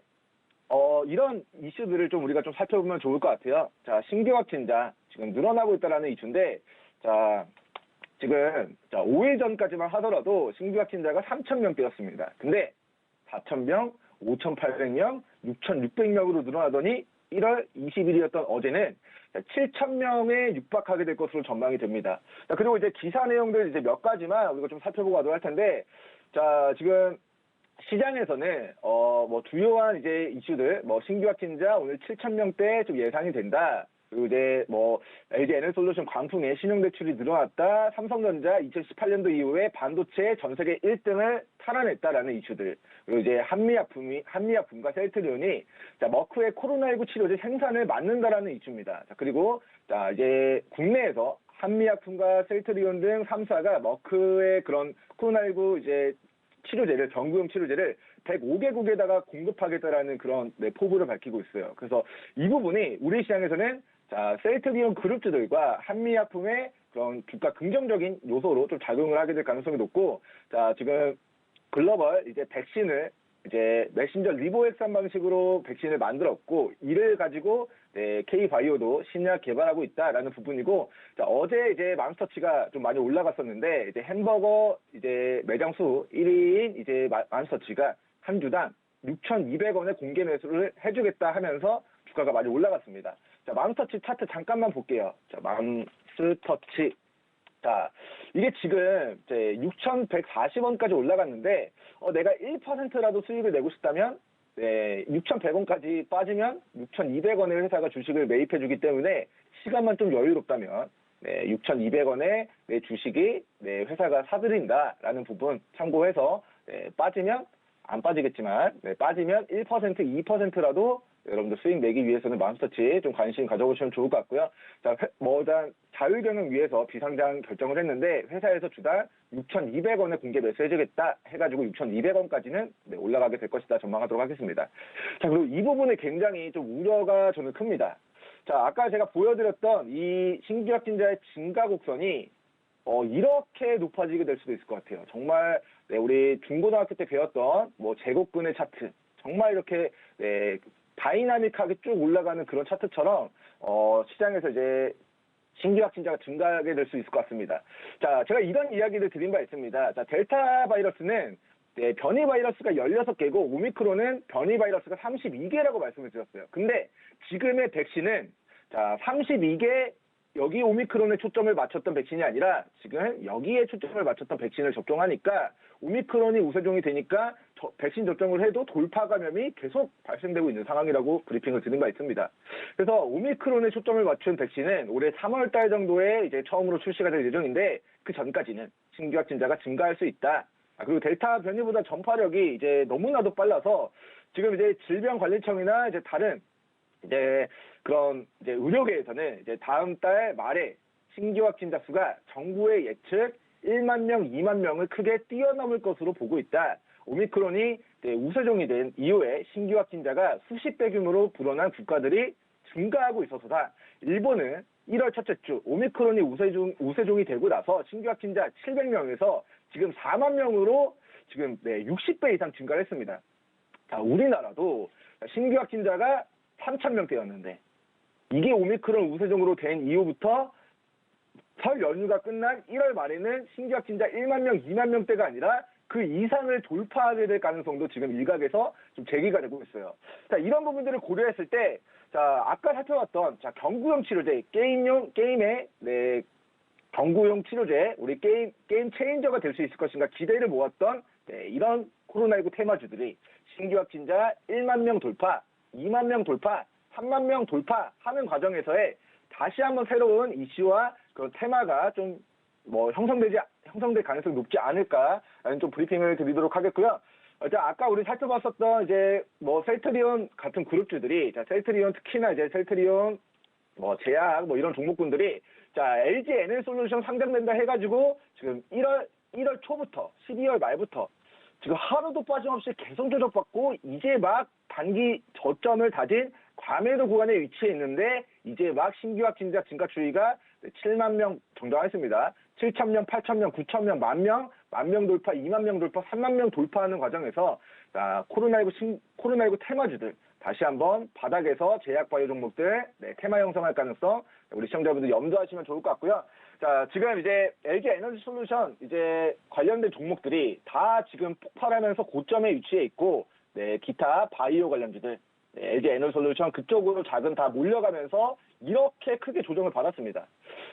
이런 이슈들을 좀 우리가 좀 살펴보면 좋을 것 같아요. 자, 신규 확진자 지금 늘어나고 있다는 이슈인데, 자, 지금 5일 전까지만 하더라도 신규 확진자가 3,000명대였습니다. 근데 4,000명, 5,800명, 6,600명으로 늘어나더니 1월 20일이었던 어제는 7,000명에 육박하게 될 것으로 전망이 됩니다. 자, 그리고 이제 기사 내용들 이제 몇 가지만 우리가 좀 살펴보고 가도록 할 텐데, 자, 지금 시장에서는 뭐 주요한 이제 이슈들, 뭐 신규 확진자 오늘 7,000명대 좀 예상이 된다. 그리고 이제 뭐 LG 에너솔루션 광풍에 신용대출이 늘어났다. 삼성전자 2018년도 이후에 반도체 전 세계 1등을 탈환했다라는 이슈들. 그리고 이제 한미약품과 셀트리온이 자, 머크의 코로나19 치료제 생산을 막는다라는 이슈입니다. 자, 그리고 자, 이제 국내에서 한미약품과 셀트리온 등 3사가 머크의 그런 코로나19 이제 치료제를, 경구용 치료제를 105개국에다가 공급하겠다라는 그런 포부를 밝히고 있어요. 그래서 이 부분이 우리 시장에서는 자, 셀트리온 그룹주들과 한미약품의 그런 주가 긍정적인 요소로 좀 작용을 하게 될 가능성이 높고, 자, 지금 글로벌 이제 백신을 이제 메신저 리보액산 방식으로 백신을 만들었고, 이를 가지고 K바이오도 신약 개발하고 있다라는 부분이고, 자, 어제 이제 맘스터치가 좀 많이 올라갔었는데, 이제 햄버거 이제 매장 수 1위인 이제 맘스터치가 한 주당 6,200원의 공개 매수를 해주겠다 하면서 주가가 많이 올라갔습니다. 자, 맘스터치 차트 잠깐만 볼게요. 자, 맘스터치. 자, 이게 지금 이제 6,140원까지 올라갔는데, 내가 1%라도 수익을 내고 싶다면, 6,100원까지 빠지면 6,200원의 회사가 주식을 매입해주기 때문에 시간만 좀 여유롭다면, 6,200원에 내 주식이 회사가 사들인다라는 부분 참고해서, 빠지면, 안 빠지겠지만, 빠지면 1%, 2%라도 여러분들 수익 내기 위해서는 맘스터치 좀 관심 가져보시면 좋을 것 같고요. 자, 일단 자율경영 위해서 비상장 결정을 했는데 회사에서 주당 6,200원에 공개 매수해주겠다 해가지고 6,200원까지는 올라가게 될 것이다 전망하도록 하겠습니다. 자, 그리고 이 부분에 굉장히 좀 우려가 저는 큽니다. 자, 아까 제가 보여드렸던 이 신규 확진자의 증가 곡선이 이렇게 높아지게 될 수도 있을 것 같아요. 정말 우리 중고등학교 때 배웠던 뭐 제곱근의 차트, 정말 이렇게 다이나믹하게 쭉 올라가는 그런 차트처럼 시장에서 이제 신규 확진자가 증가하게 될 수 있을 것 같습니다. 자, 제가 이런 이야기를 드린 바 있습니다. 자, 델타 바이러스는 변이 바이러스가 16개고 오미크론은 변이 바이러스가 32개라고 말씀을 드렸어요. 근데 지금의 백신은 자, 32개 여기 오미크론에 초점을 맞췄던 백신이 아니라 지금 여기에 초점을 맞췄던 백신을 접종하니까 오미크론이 우세종이 되니까 백신 접종을 해도 돌파 감염이 계속 발생되고 있는 상황이라고 브리핑을 드린 바 있습니다. 그래서 오미크론에 초점을 맞춘 백신은 올해 3월 달 정도에 이제 처음으로 출시가 될 예정인데 그 전까지는 신규 확진자가 증가할 수 있다. 그리고 델타 변이보다 전파력이 이제 너무나도 빨라서 지금 이제 질병관리청이나 이제 다른 이제 그런 이제 의료계에서는 이제 다음 달 말에 신규 확진자 수가 정부의 예측 1만 명, 2만 명을 크게 뛰어넘을 것으로 보고 있다. 오미크론이 우세종이 된 이후에 신규 확진자가 수십 배 규모로 불어난 국가들이 증가하고 있어서다. 일본은 1월 첫째 주 오미크론이 우세종이 되고 나서 신규 확진자 700명에서 지금 4만 명으로 지금 60배 이상 증가를 했습니다. 자, 우리나라도 신규 확진자가 3,000명대였는데 이게 오미크론 우세종으로 된 이후부터 설 연휴가 끝난 1월 말에는 신규 확진자 1만 명, 2만 명대가 아니라 그 이상을 돌파하게 될 가능성도 지금 일각에서 좀 제기가 되고 있어요. 자, 이런 부분들을 고려했을 때, 자, 아까 살펴봤던, 자, 경구용 치료제, 게임의, 경구용 치료제, 우리 게임 체인저가 될 수 있을 것인가 기대를 모았던, 이런 코로나19 테마주들이 신규 확진자 1만 명 돌파, 2만 명 돌파, 3만 명 돌파하는 과정에서의 다시 한번 새로운 이슈와 그런 테마가 좀 형성될 가능성이 높지 않을까라는 좀 브리핑을 드리도록 하겠고요. 아까 우리 살펴봤었던 이제 셀트리온 같은 그룹주들이, 자, 셀트리온 특히나 이제 셀트리온 제약 이런 종목군들이 자, LG 에너솔루션 상장된다 해가지고 지금 1월 초부터 12월 말부터 지금 하루도 빠짐없이 계속 조정받고 이제 막 단기 저점을 다진 과매도 구간에 위치해 있는데 이제 막 신규 확진자 증가 추이가 7만 명 정도하였습니다. 7,000명, 8,000명, 9,000명, 만 명 돌파, 2만 명 돌파, 3만 명 돌파하는 과정에서 코로나19 테마주들 다시 한번 바닥에서 제약 바이오 종목들 테마 형성할 가능성 우리 시청자분들 염두하시면 좋을 것 같고요. 자, 지금 이제 LG 에너지 솔루션 이제 관련된 종목들이 다 지금 폭발하면서 고점에 위치해 있고, 기타 바이오 관련주들, LG 에너솔루션 그쪽으로 자금 다 몰려가면서 이렇게 크게 조정을 받았습니다.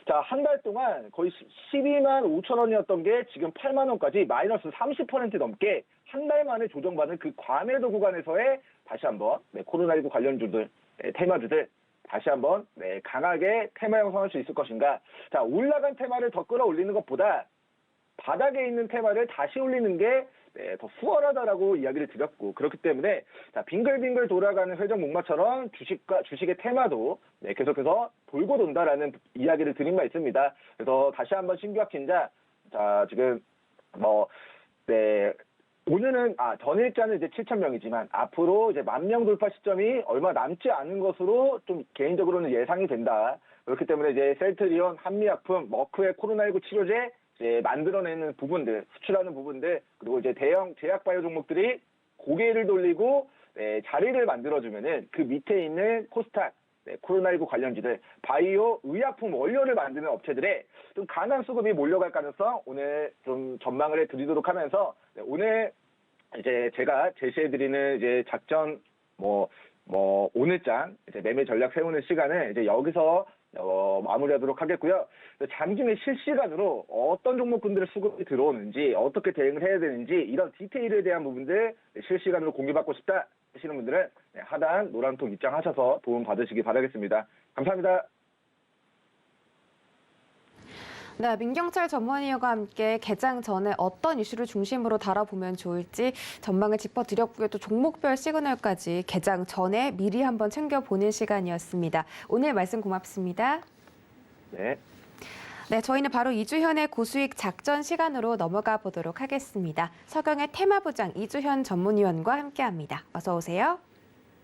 자, 한 달 동안 거의 12만 5천 원이었던 게 지금 8만 원까지 마이너스 30% 넘게 한 달 만에 조정받은 그 과매도 구간에서의 다시 한번 코로나19 관련주들, 테마주들 다시 한번 강하게 테마 형성할 수 있을 것인가. 자, 올라간 테마를 더 끌어올리는 것보다 바닥에 있는 테마를 다시 올리는 게 더 수월하다라고 이야기를 드렸고, 그렇기 때문에 자, 빙글빙글 돌아가는 회전 목마처럼 주식의 테마도 계속해서 돌고 돈다라는 이야기를 드린 바 있습니다. 그래서 다시 한번 신규 확진자, 자, 지금 오늘은 전일자는 이제 7,000명이지만 앞으로 이제 10,000명 돌파 시점이 얼마 남지 않은 것으로 좀 개인적으로는 예상이 된다. 그렇기 때문에 이제 셀트리온, 한미약품, 머크의 코로나19 치료제 이제 만들어내는 부분들, 수출하는 부분들, 그리고 이제 대형 제약 바이오 종목들이 고개를 돌리고 자리를 만들어주면은 그 밑에 있는 코스닥, 코로나19 관련주들, 바이오, 의약품 원료를 만드는 업체들의 좀 강한 수급이 몰려갈 가능성 오늘 좀 전망을 해드리도록 하면서 오늘 이제 제가 제시해드리는 이제 작전 오늘장 이제 매매 전략 세우는 시간을 이제 여기서 마무리하도록 하겠고요. 장중에 실시간으로 어떤 종목군들의 수급이 들어오는지, 어떻게 대응을 해야 되는지 이런 디테일에 대한 부분들 실시간으로 공개받고 싶다 하시는 분들은 하단 노란통 입장하셔서 도움 받으시기 바라겠습니다. 감사합니다. 네, 민경철 전문위원과 함께 개장 전에 어떤 이슈를 중심으로 다뤄보면 좋을지 전망을 짚어드렸고요. 또 종목별 시그널까지 개장 전에 미리 한번 챙겨보는 시간이었습니다. 오늘 말씀 고맙습니다. 네. 네, 저희는 바로 이주현의 고수익 작전 시간으로 넘어가 보도록 하겠습니다. 서경의 테마부장 이주현 전문위원과 함께합니다. 어서 오세요.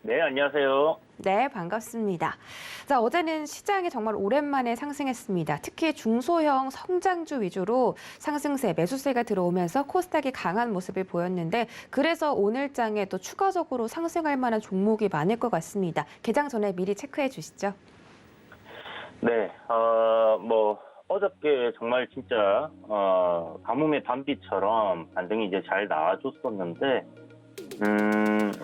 네, 안녕하세요. 네, 반갑습니다. 자, 어제는 시장이 정말 오랜만에 상승했습니다. 특히 중소형 성장주 위주로 상승세, 매수세가 들어오면서 코스닥이 강한 모습을 보였는데 그래서 오늘장에 또 추가적으로 상승할 만한 종목이 많을 것 같습니다. 개장 전에 미리 체크해 주시죠. 네, 어저께 정말 진짜, 가뭄의 단비처럼 반등이 이제 잘 나와줬었는데,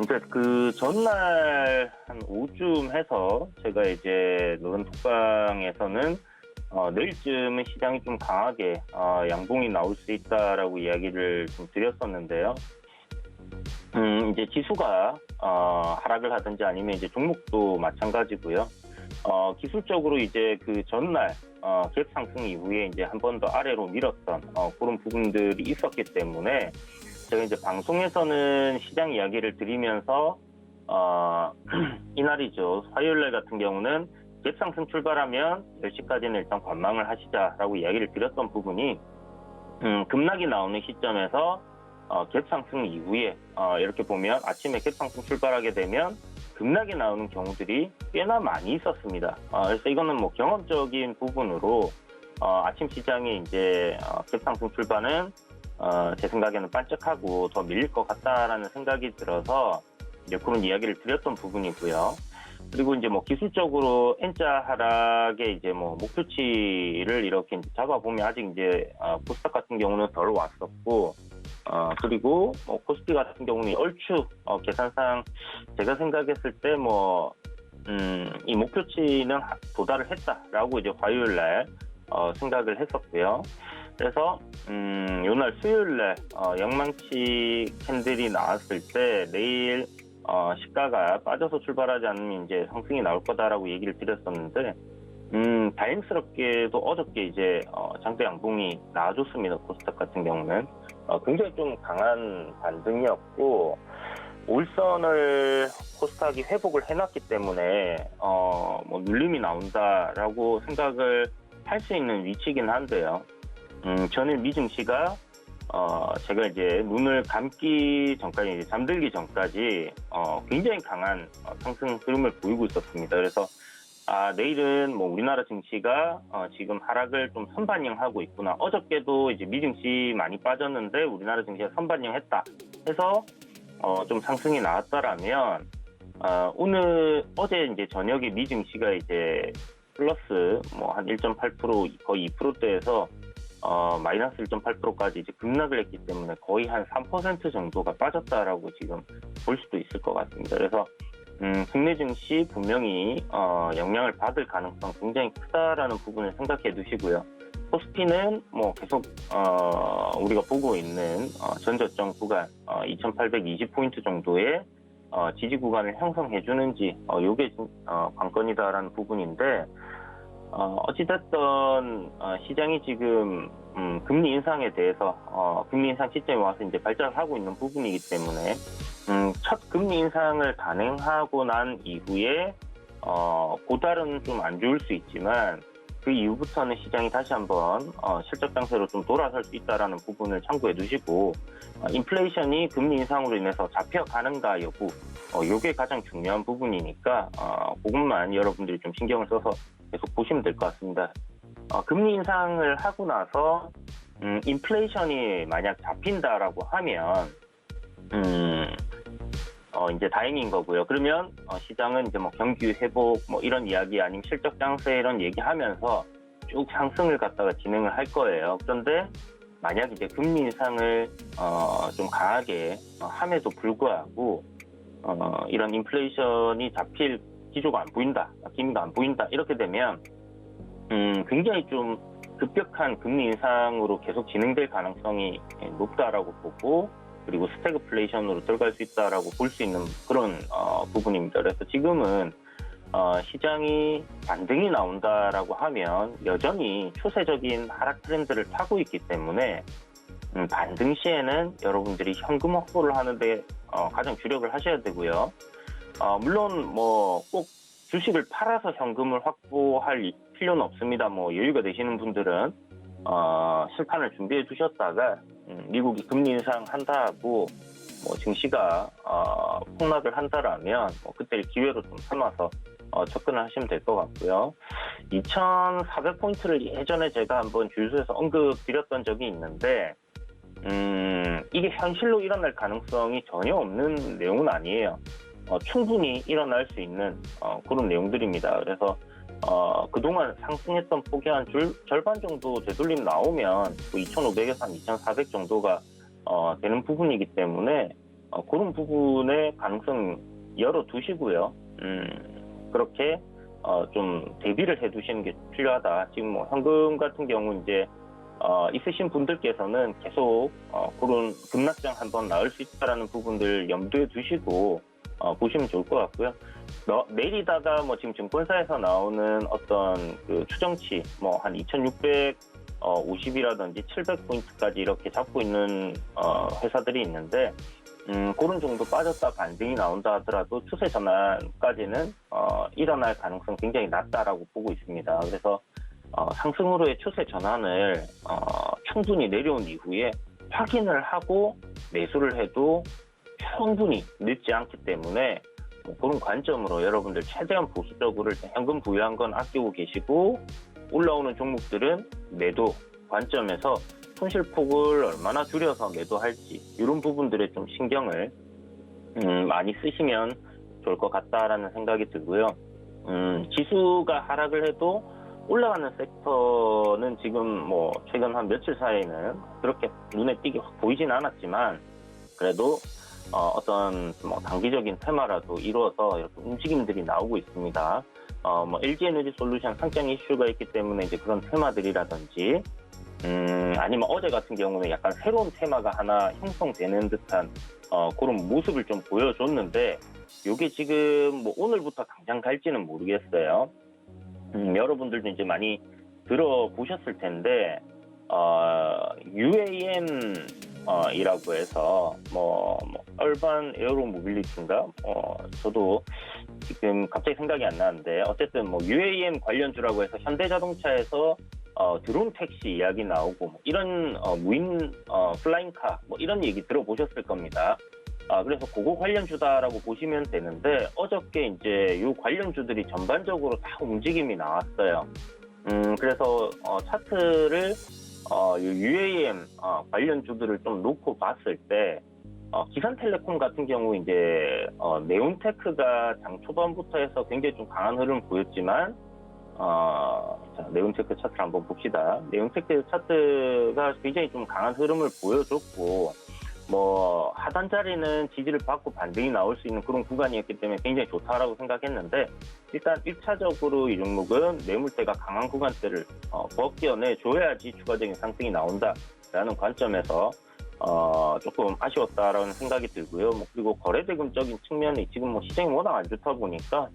이제 그 전날 한 오후쯤 해서 제가 이제 노란톡방에서는 내일쯤은 시장이 좀 강하게 양봉이 나올 수 있다라고 이야기를 좀 드렸었는데요. 이제 지수가 하락을 하든지 아니면 이제 종목도 마찬가지고요. 기술적으로 이제 그 전날 갭 상승 이후에 이제 한 번 더 아래로 밀었던 그런 부분들이 있었기 때문에 제가 이제 방송에서는 시장 이야기를 드리면서 이날이죠. 화요일날 같은 경우는 갭 상승 출발하면 10시까지는 일단 관망을 하시자라고 이야기를 드렸던 부분이 급락이 나오는 시점에서 갭 상승 이후에 이렇게 보면 아침에 갭 상승 출발하게 되면 급락이 나오는 경우들이 꽤나 많이 있었습니다. 그래서 이거는 뭐 경험적인 부분으로 아침 시장에 이제 갭 상승 출발은 제 생각에는 반짝하고 더 밀릴 것 같다라는 생각이 들어서 이제 그런 이야기를 드렸던 부분이고요. 그리고 이제 뭐 기술적으로 N자 하락의 이제 뭐 목표치를 이렇게 이제 잡아보면 아직 이제 코스닥 같은 경우는 덜 왔었고, 그리고 뭐 코스피 같은 경우는 얼추 계산상 제가 생각했을 때 이 목표치는 도달을 했다라고 이제 화요일 날 생각을 했었고요. 그래서 요날 수요일 날 영망치 캔들이 나왔을 때 내일 시가가 빠져서 출발하지 않으면 이제 상승이 나올 거다라고 얘기를 드렸었는데 다행스럽게도 어저께 이제 장대 양봉이 나와줬습니다. 코스닥 같은 경우는 굉장히 좀 강한 반등이었고 올선을 코스닥이 회복을 해놨기 때문에 뭐 눌림이 나온다라고 생각을 할 수 있는 위치이긴 한데요. 저는 미증시가 제가 이제 눈을 감기 전까지 이제 잠들기 전까지 굉장히 강한 상승 흐름을 보이고 있었습니다. 그래서 내일은 뭐 우리나라 증시가 지금 하락을 좀 선반영하고 있구나. 어저께도 이제 미증시 많이 빠졌는데 우리나라 증시가 선반영했다 해서 좀 상승이 나왔다라면 어제 이제 저녁에 미증시가 이제 플러스 뭐 한 1.8% 거의 2%대에서 마이너스 1.8%까지 이제 급락을 했기 때문에 거의 한 3% 정도가 빠졌다라고 지금 볼 수도 있을 것 같습니다. 그래서 국내 증시 분명히 영향을 받을 가능성 굉장히 크다라는 부분을 생각해 두시고요. 코스피는 뭐 계속 우리가 보고 있는 전저점 구간 2,820포인트 정도의 지지 구간을 형성해 주는지 이게 관건이다라는 부분인데 어찌됐든 시장이 지금 금리 인상에 대해서 금리 인상 시점에 와서 이제 발전을 하고 있는 부분이기 때문에 첫 금리 인상을 단행하고 난 이후에 고달은 좀 안 좋을 수 있지만 그 이후부터는 시장이 다시 한번 실적 강세로 좀 돌아설 수 있다라는 부분을 참고해 두시고 인플레이션이 금리 인상으로 인해서 잡혀가는가 여부 이게 가장 중요한 부분이니까 그것만 여러분들이 좀 신경을 써서 계속 보시면 될 것 같습니다. 금리 인상을 하고 나서 인플레이션이 만약 잡힌다라고 하면 이제 다행인 거고요. 그러면 시장은 이제 뭐 경기 회복 뭐 이런 이야기 아니면 실적 장세 이런 얘기하면서 쭉 상승을 갖다가 진행을 할 거예요. 그런데 만약 이제 금리 인상을 좀 강하게 함에도 불구하고 이런 인플레이션이 잡힐 기조가 안 보인다, 기미가 안 보인다 이렇게 되면 굉장히 좀 급격한 금리 인상으로 계속 진행될 가능성이 높다라고 보고 그리고 스태그플레이션으로 들어갈 수 있다라고 볼 수 있는 그런 부분입니다. 그래서 지금은 시장이 반등이 나온다라고 하면 여전히 추세적인 하락 트렌드를 타고 있기 때문에 반등 시에는 여러분들이 현금 확보를 하는데 가장 주력을 하셔야 되고요. 물론 뭐 꼭 주식을 팔아서 현금을 확보할 필요는 없습니다. 뭐 여유가 되시는 분들은 실판을 준비해 두셨다가 미국이 금리 인상한다 하고 뭐 증시가 폭락을 한다라면 그때를 기회로 좀 삼아서 접근을 하시면 될 것 같고요. 2,400포인트를 예전에 제가 한번 주유소에서 언급드렸던 적이 있는데 이게 현실로 일어날 가능성이 전혀 없는 내용은 아니에요. 충분히 일어날 수 있는 그런 내용들입니다. 그래서 그동안 상승했던 폭이 한 절반 정도 되돌림 나오면 2,500에서 한 2,400 정도가 되는 부분이기 때문에 그런 부분의 가능성 열어두시고요. 그렇게 좀 대비를 해두시는 게 필요하다. 지금 뭐 현금 같은 경우 이제 있으신 분들께서는 계속 그런 급락장 한번 나올 수 있다라는 부분들 염두에 두시고 보시면 좋을 것 같고요. 내리다가 뭐 지금 증권사에서 나오는 어떤 그 추정치 뭐 한 2,650이라든지 700포인트까지 이렇게 잡고 있는 회사들이 있는데 그런 정도 빠졌다 반등이 나온다 하더라도 추세 전환까지는 일어날 가능성 굉장히 낮다라고 보고 있습니다. 그래서 상승으로의 추세 전환을 충분히 내려온 이후에 확인을 하고 매수를 해도 충분히 늦지 않기 때문에 그런 관점으로 여러분들 최대한 보수적으로 현금 부여한 건 아끼고 계시고 올라오는 종목들은 매도 관점에서 손실폭을 얼마나 줄여서 매도할지 이런 부분들에 좀 신경을 많이 쓰시면 좋을 것 같다라는 생각이 들고요. 지수가 하락을 해도 올라가는 섹터는 지금 뭐 최근 한 며칠 사이에는 그렇게 눈에 띄게 확 보이진 않았지만 그래도 어떤 뭐 단기적인 테마라도 이루어서 이렇게 움직임들이 나오고 있습니다. 뭐 LG 에너지 솔루션 상장 이슈가 있기 때문에 이제 그런 테마들이라든지 아니면 어제 같은 경우는 약간 새로운 테마가 하나 형성되는 듯한 그런 모습을 좀 보여줬는데 이게 지금 뭐 오늘부터 당장 갈지는 모르겠어요. 여러분들도 이제 많이 들어보셨을 텐데 UAM 이라고 해서 뭐 얼반 에어로 모빌리티인가 저도 지금 갑자기 생각이 안 나는데 어쨌든 뭐 UAM 관련주라고 해서 현대자동차에서 드론 택시 이야기 나오고 뭐 이런 무인 플라잉카 뭐 이런 얘기 들어보셨을 겁니다. 그래서 그거 관련주다라고 보시면 되는데 어저께 이제 요 관련주들이 전반적으로 다 움직임이 나왔어요. 그래서 차트를 UAM 관련주들을 좀 놓고 봤을 때 기산텔레콤 같은 경우 이제 네온테크가 장 초반부터 해서 굉장히 좀 강한 흐름을 보였지만 자, 네온테크 차트를 한번 봅시다. 네온테크 차트가 굉장히 좀 강한 흐름을 보여줬고 뭐 하단 자리는 지지를 받고 반등이 나올 수 있는 그런 구간이었기 때문에 굉장히 좋다라고 생각했는데 일단 1차적으로 이 종목은 매물대가 강한 구간대를 벗겨내 줘야지 추가적인 상승이 나온다라는 관점에서 조금 아쉬웠다라는 생각이 들고요. 뭐 그리고 거래대금적인 측면이 지금 뭐 시장이 워낙 안 좋다 보니까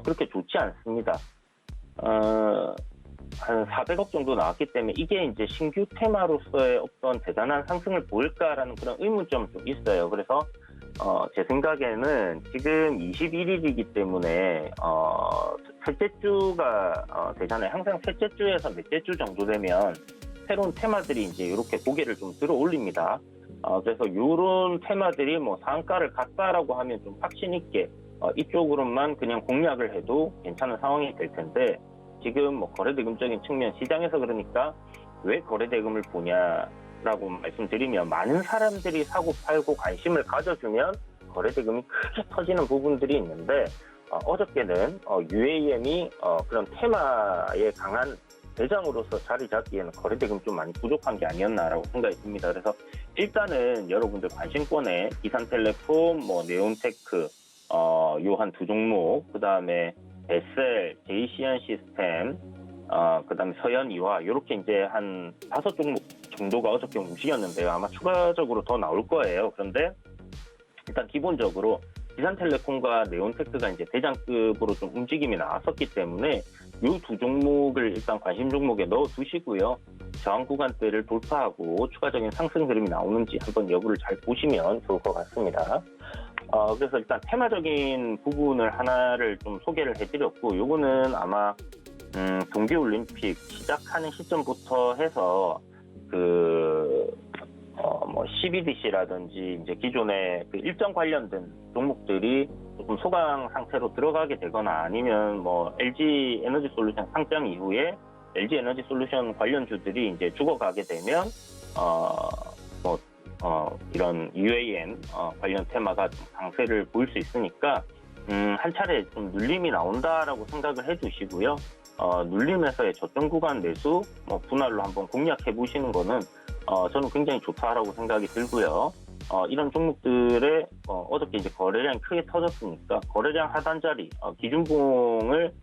그렇게 좋지 않습니다. 한 400억 정도 나왔기 때문에 이게 이제 신규 테마로서의 어떤 대단한 상승을 보일까라는 그런 의문점은 좀 있어요. 그래서 제 생각에는 지금 21일이기 때문에 셋째 주가 되잖아요. 항상 셋째 주에서 넷째 주 정도 되면 새로운 테마들이 이제 이렇게 고개를 좀 들어 올립니다. 그래서 이런 테마들이 뭐 상한가를 갔다라고 하면 좀 확신 있게 이쪽으로만 그냥 공략을 해도 괜찮은 상황이 될 텐데 지금 뭐 거래대금적인 측면 시장에서 그러니까 왜 거래대금을 보냐라고 말씀드리면 많은 사람들이 사고 팔고 관심을 가져주면 거래대금이 크게 터지는 부분들이 있는데 어저께는 UAM이 그런 테마에 강한 대장으로서 자리 잡기에는 거래대금이 좀 많이 부족한 게 아니었나라고 생각이 듭니다. 그래서 일단은 여러분들 관심권에 기산텔레콤, 뭐 네온테크 요 한 두 종목, 그 다음에 SL, JCN 시스템, 그 다음에 서현이와 이렇게 이제 한 5종목 정도가 어저께 움직였는데요. 아마 추가적으로 더 나올 거예요. 그런데 일단 기본적으로 기산텔레콤과 네온테크가 이제 대장급으로 좀 움직임이 나왔었기 때문에 이 두 종목을 일단 관심 종목에 넣어 두시고요. 저항 구간대를 돌파하고 추가적인 상승 흐름이 나오는지 한번 여부를 잘 보시면 좋을 것 같습니다. 그래서 일단 테마적인 부분을 하나를 좀 소개를 해드렸고, 요거는 아마 동계올림픽 시작하는 시점부터 해서 뭐 CBDC라든지 이제 기존의 그 일정 관련된 종목들이 조금 소강 상태로 들어가게 되거나 아니면 뭐 LG 에너지 솔루션 상장 이후에 LG 에너지 솔루션 관련주들이 이제 죽어가게 되면 이런 UAM 관련 테마가 좀 강세를 보일 수 있으니까 한 차례 좀 눌림이 나온다라고 생각을 해두시고요. 눌림에서의 저점 구간 매수 분할로 한번 공략해 보시는 거는 저는 굉장히 좋다라고 생각이 들고요. 이런 종목들의 어저께 이제 거래량이 크게 터졌으니까 거래량 하단 자리 기준봉을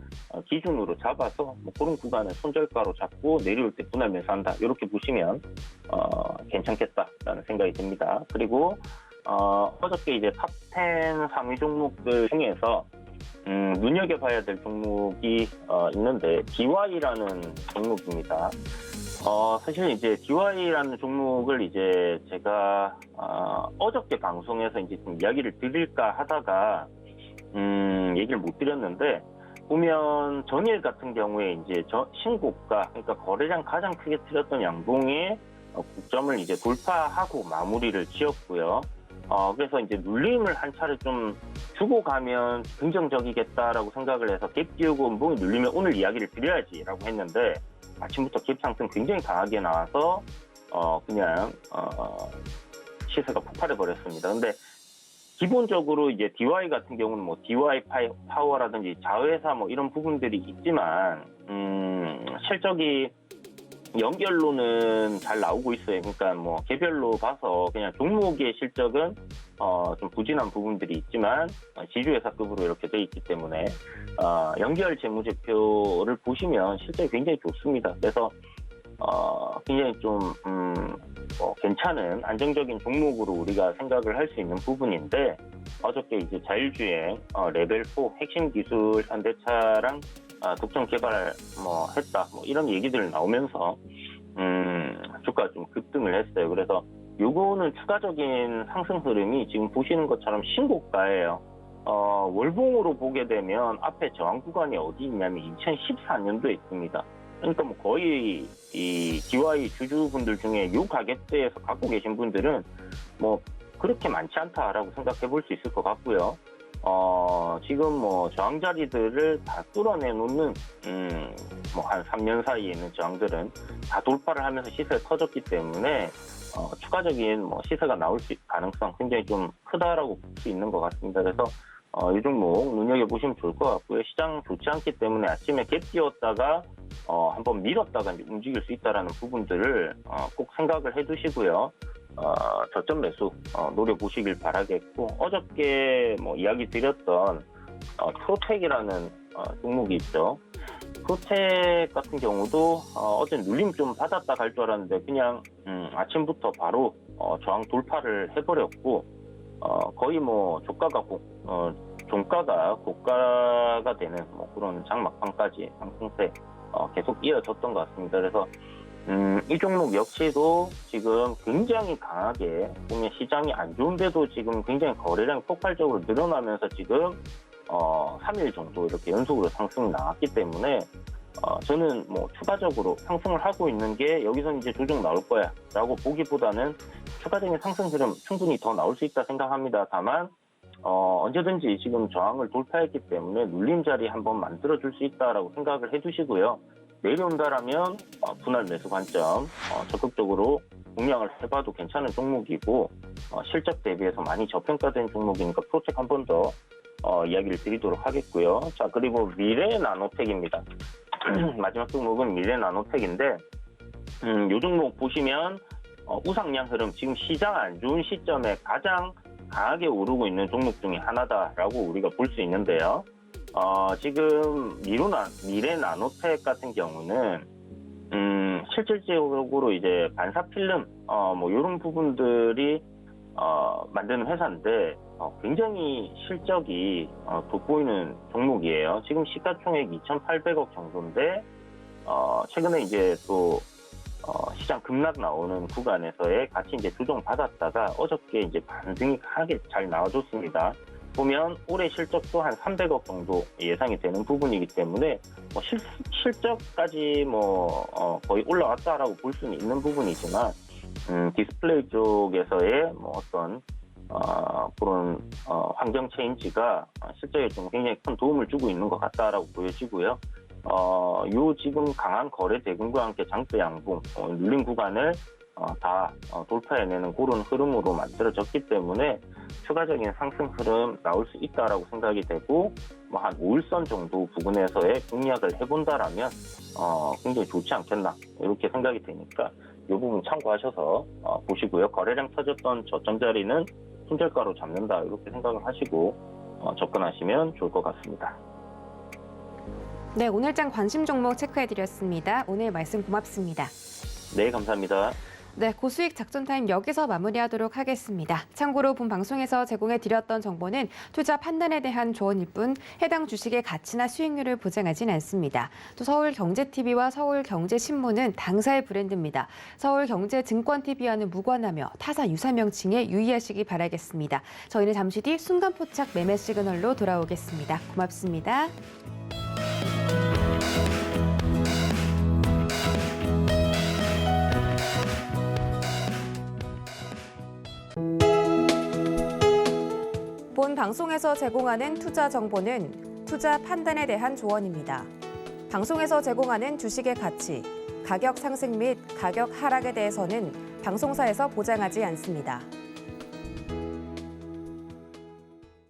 기준으로 잡아서 뭐 그런 구간을 손절가로 잡고 내려올 때 분할 매수한다 이렇게 보시면 괜찮겠다라는 생각이 듭니다. 그리고 어저께 이제 탑10 상위 종목들 중에서 눈여겨봐야 될 종목이 있는데 DY라는 종목입니다. 사실 이제 DY라는 종목을 이제 제가 어저께 방송에서 이제 좀 이야기를 드릴까 하다가 얘기를 못 드렸는데 보면 전일 같은 경우에 이제 신고가 그러니까 거래량 가장 크게 틀렸던 양봉의 고점을 이제 돌파하고 마무리를 지었고요. 그래서 이제 눌림을 한 차례 좀 주고 가면 긍정적이겠다라고 생각을 해서 갭 띄우고 음봉이 눌리면 오늘 이야기를 드려야지라고 했는데 아침부터 갭 상승 굉장히 강하게 나와서 그냥 시세가 폭발해 버렸습니다. 근데 기본적으로 이제 DY 같은 경우는 뭐 DY 파워라든지 자회사 뭐 이런 부분들이 있지만 실적이 연결로는 잘 나오고 있어요. 그러니까 뭐 개별로 봐서 그냥 종목의 실적은 좀 부진한 부분들이 있지만 지주회사급으로 이렇게 돼 있기 때문에 연결 재무제표를 보시면 실적이 굉장히 좋습니다. 그래서 굉장히 좀 괜찮은 안정적인 종목으로 우리가 생각을 할 수 있는 부분인데 어저께 이제 자율주행 레벨 4 핵심 기술 현대차랑 독점 개발 했다 이런 얘기들 나오면서 주가 좀 급등을 했어요. 그래서 요거는 추가적인 상승 흐름이 지금 보시는 것처럼 신고가예요. 월봉으로 보게 되면 앞에 저항 구간이 어디 있냐면 2014년도에 있습니다. 그러니까 뭐 거의 이 DY 주주분들 중에 요 가격대에서 갖고 계신 분들은 뭐 그렇게 많지 않다라고 생각해 볼 수 있을 것 같고요. 지금 뭐 저항 자리들을 다 뚫어내 놓는 한 3년 사이에 있는 저항들은 다 돌파를 하면서 시세가 터졌기 때문에 추가적인 시세가 나올 가능성 굉장히 좀 크다라고 볼 수 있는 것 같습니다. 그래서 이 종목 눈여겨보시면 좋을 것 같고요. 시장 좋지 않기 때문에 아침에 갭 띄웠다가 한번 밀었다가 이제 움직일 수 있다라는 부분들을 꼭 생각을 해두시고요. 저점 매수 노려보시길 바라겠고, 어저께 뭐 이야기 드렸던 프로텍이라는 종목이 있죠. 프로텍 같은 경우도 어제 눌림 좀 받았다 갈 줄 알았는데 그냥 아침부터 바로 저항 돌파를 해버렸고, 거의 뭐 종가가 고가가 되는 뭐 그런 장막판까지 상승세 계속 이어졌던 것 같습니다. 그래서 이 종목 역시도 지금 굉장히 강하게 보면 시장이 안 좋은데도 지금 굉장히 거래량이 폭발적으로 늘어나면서 지금 3일 정도 이렇게 연속으로 상승이 나왔기 때문에 저는 뭐 추가적으로 상승을 하고 있는 게 여기서 이제 조정 나올 거야 라고 보기보다는 추가적인 상승 흐름 충분히 더 나올 수 있다 생각합니다. 다만 언제든지 지금 저항을 돌파했기 때문에 눌림 자리 한번 만들어줄 수 있다라고 생각을 해주시고요. 내려온다라면 분할 매수 관점 적극적으로 공략을 해봐도 괜찮은 종목이고, 실적 대비해서 많이 저평가된 종목이니까 프로텍 한 번 더 이야기를 드리도록 하겠고요. 자, 그리고 미래나노텍입니다. 마지막 종목은 미래나노텍인데 이 종목 보시면 우상향 흐름, 지금 시장 안 좋은 시점에 가장 강하게 오르고 있는 종목 중에 하나다라고 우리가 볼 수 있는데요. 지금 미래나노텍 같은 경우는 실질적으로 이제 반사필름 뭐 이런 부분들이 만드는 회사인데 굉장히 실적이 돋보이는 종목이에요. 지금 시가총액 2,800억 정도인데 최근에 이제 또 시장 급락 나오는 구간에서의 같이 이제 조정 받았다가 어저께 이제 반등이 강하게 잘 나와줬습니다. 보면 올해 실적도 한 300억 정도 예상이 되는 부분이기 때문에 뭐 실적까지 뭐 거의 올라왔다라고 볼 수는 있는 부분이지만 디스플레이 쪽에서의 뭐 어떤 그런 환경 체인지가 실적에 좀 굉장히 큰 도움을 주고 있는 것 같다라고 보여지고요. 요 지금 강한 거래 대금과 함께 장대 양봉 눌린 구간을 다 돌파해내는 그런 흐름으로 만들어졌기 때문에 추가적인 상승 흐름 나올 수 있다라고 생각이 되고, 뭐 한 5일선 정도 부근에서의 공략을 해본다라면 굉장히 좋지 않겠나 이렇게 생각이 되니까 이 부분 참고하셔서 보시고요. 거래량 터졌던 저점 자리는 손절가로 잡는다 이렇게 생각을 하시고 접근하시면 좋을 것 같습니다. 네, 오늘장 관심 종목 체크해드렸습니다. 오늘 말씀 고맙습니다. 네, 감사합니다. 네, 고수익 작전 타임 여기서 마무리하도록 하겠습니다. 참고로 본 방송에서 제공해드렸던 정보는 투자 판단에 대한 조언일 뿐 해당 주식의 가치나 수익률을 보장하진 않습니다. 또 서울경제TV와 서울경제신문은 당사의 브랜드입니다. 서울경제증권TV와는 무관하며 타사 유사 명칭에 유의하시기 바라겠습니다. 저희는 잠시 뒤 순간포착 매매 시그널로 돌아오겠습니다. 고맙습니다. 본 방송에서 제공하는 투자 정보는 투자 판단에 대한 조언입니다. 방송에서 제공하는 주식의 가치, 가격 상승 및 가격 하락에 대해서는 방송사에서 보장하지 않습니다.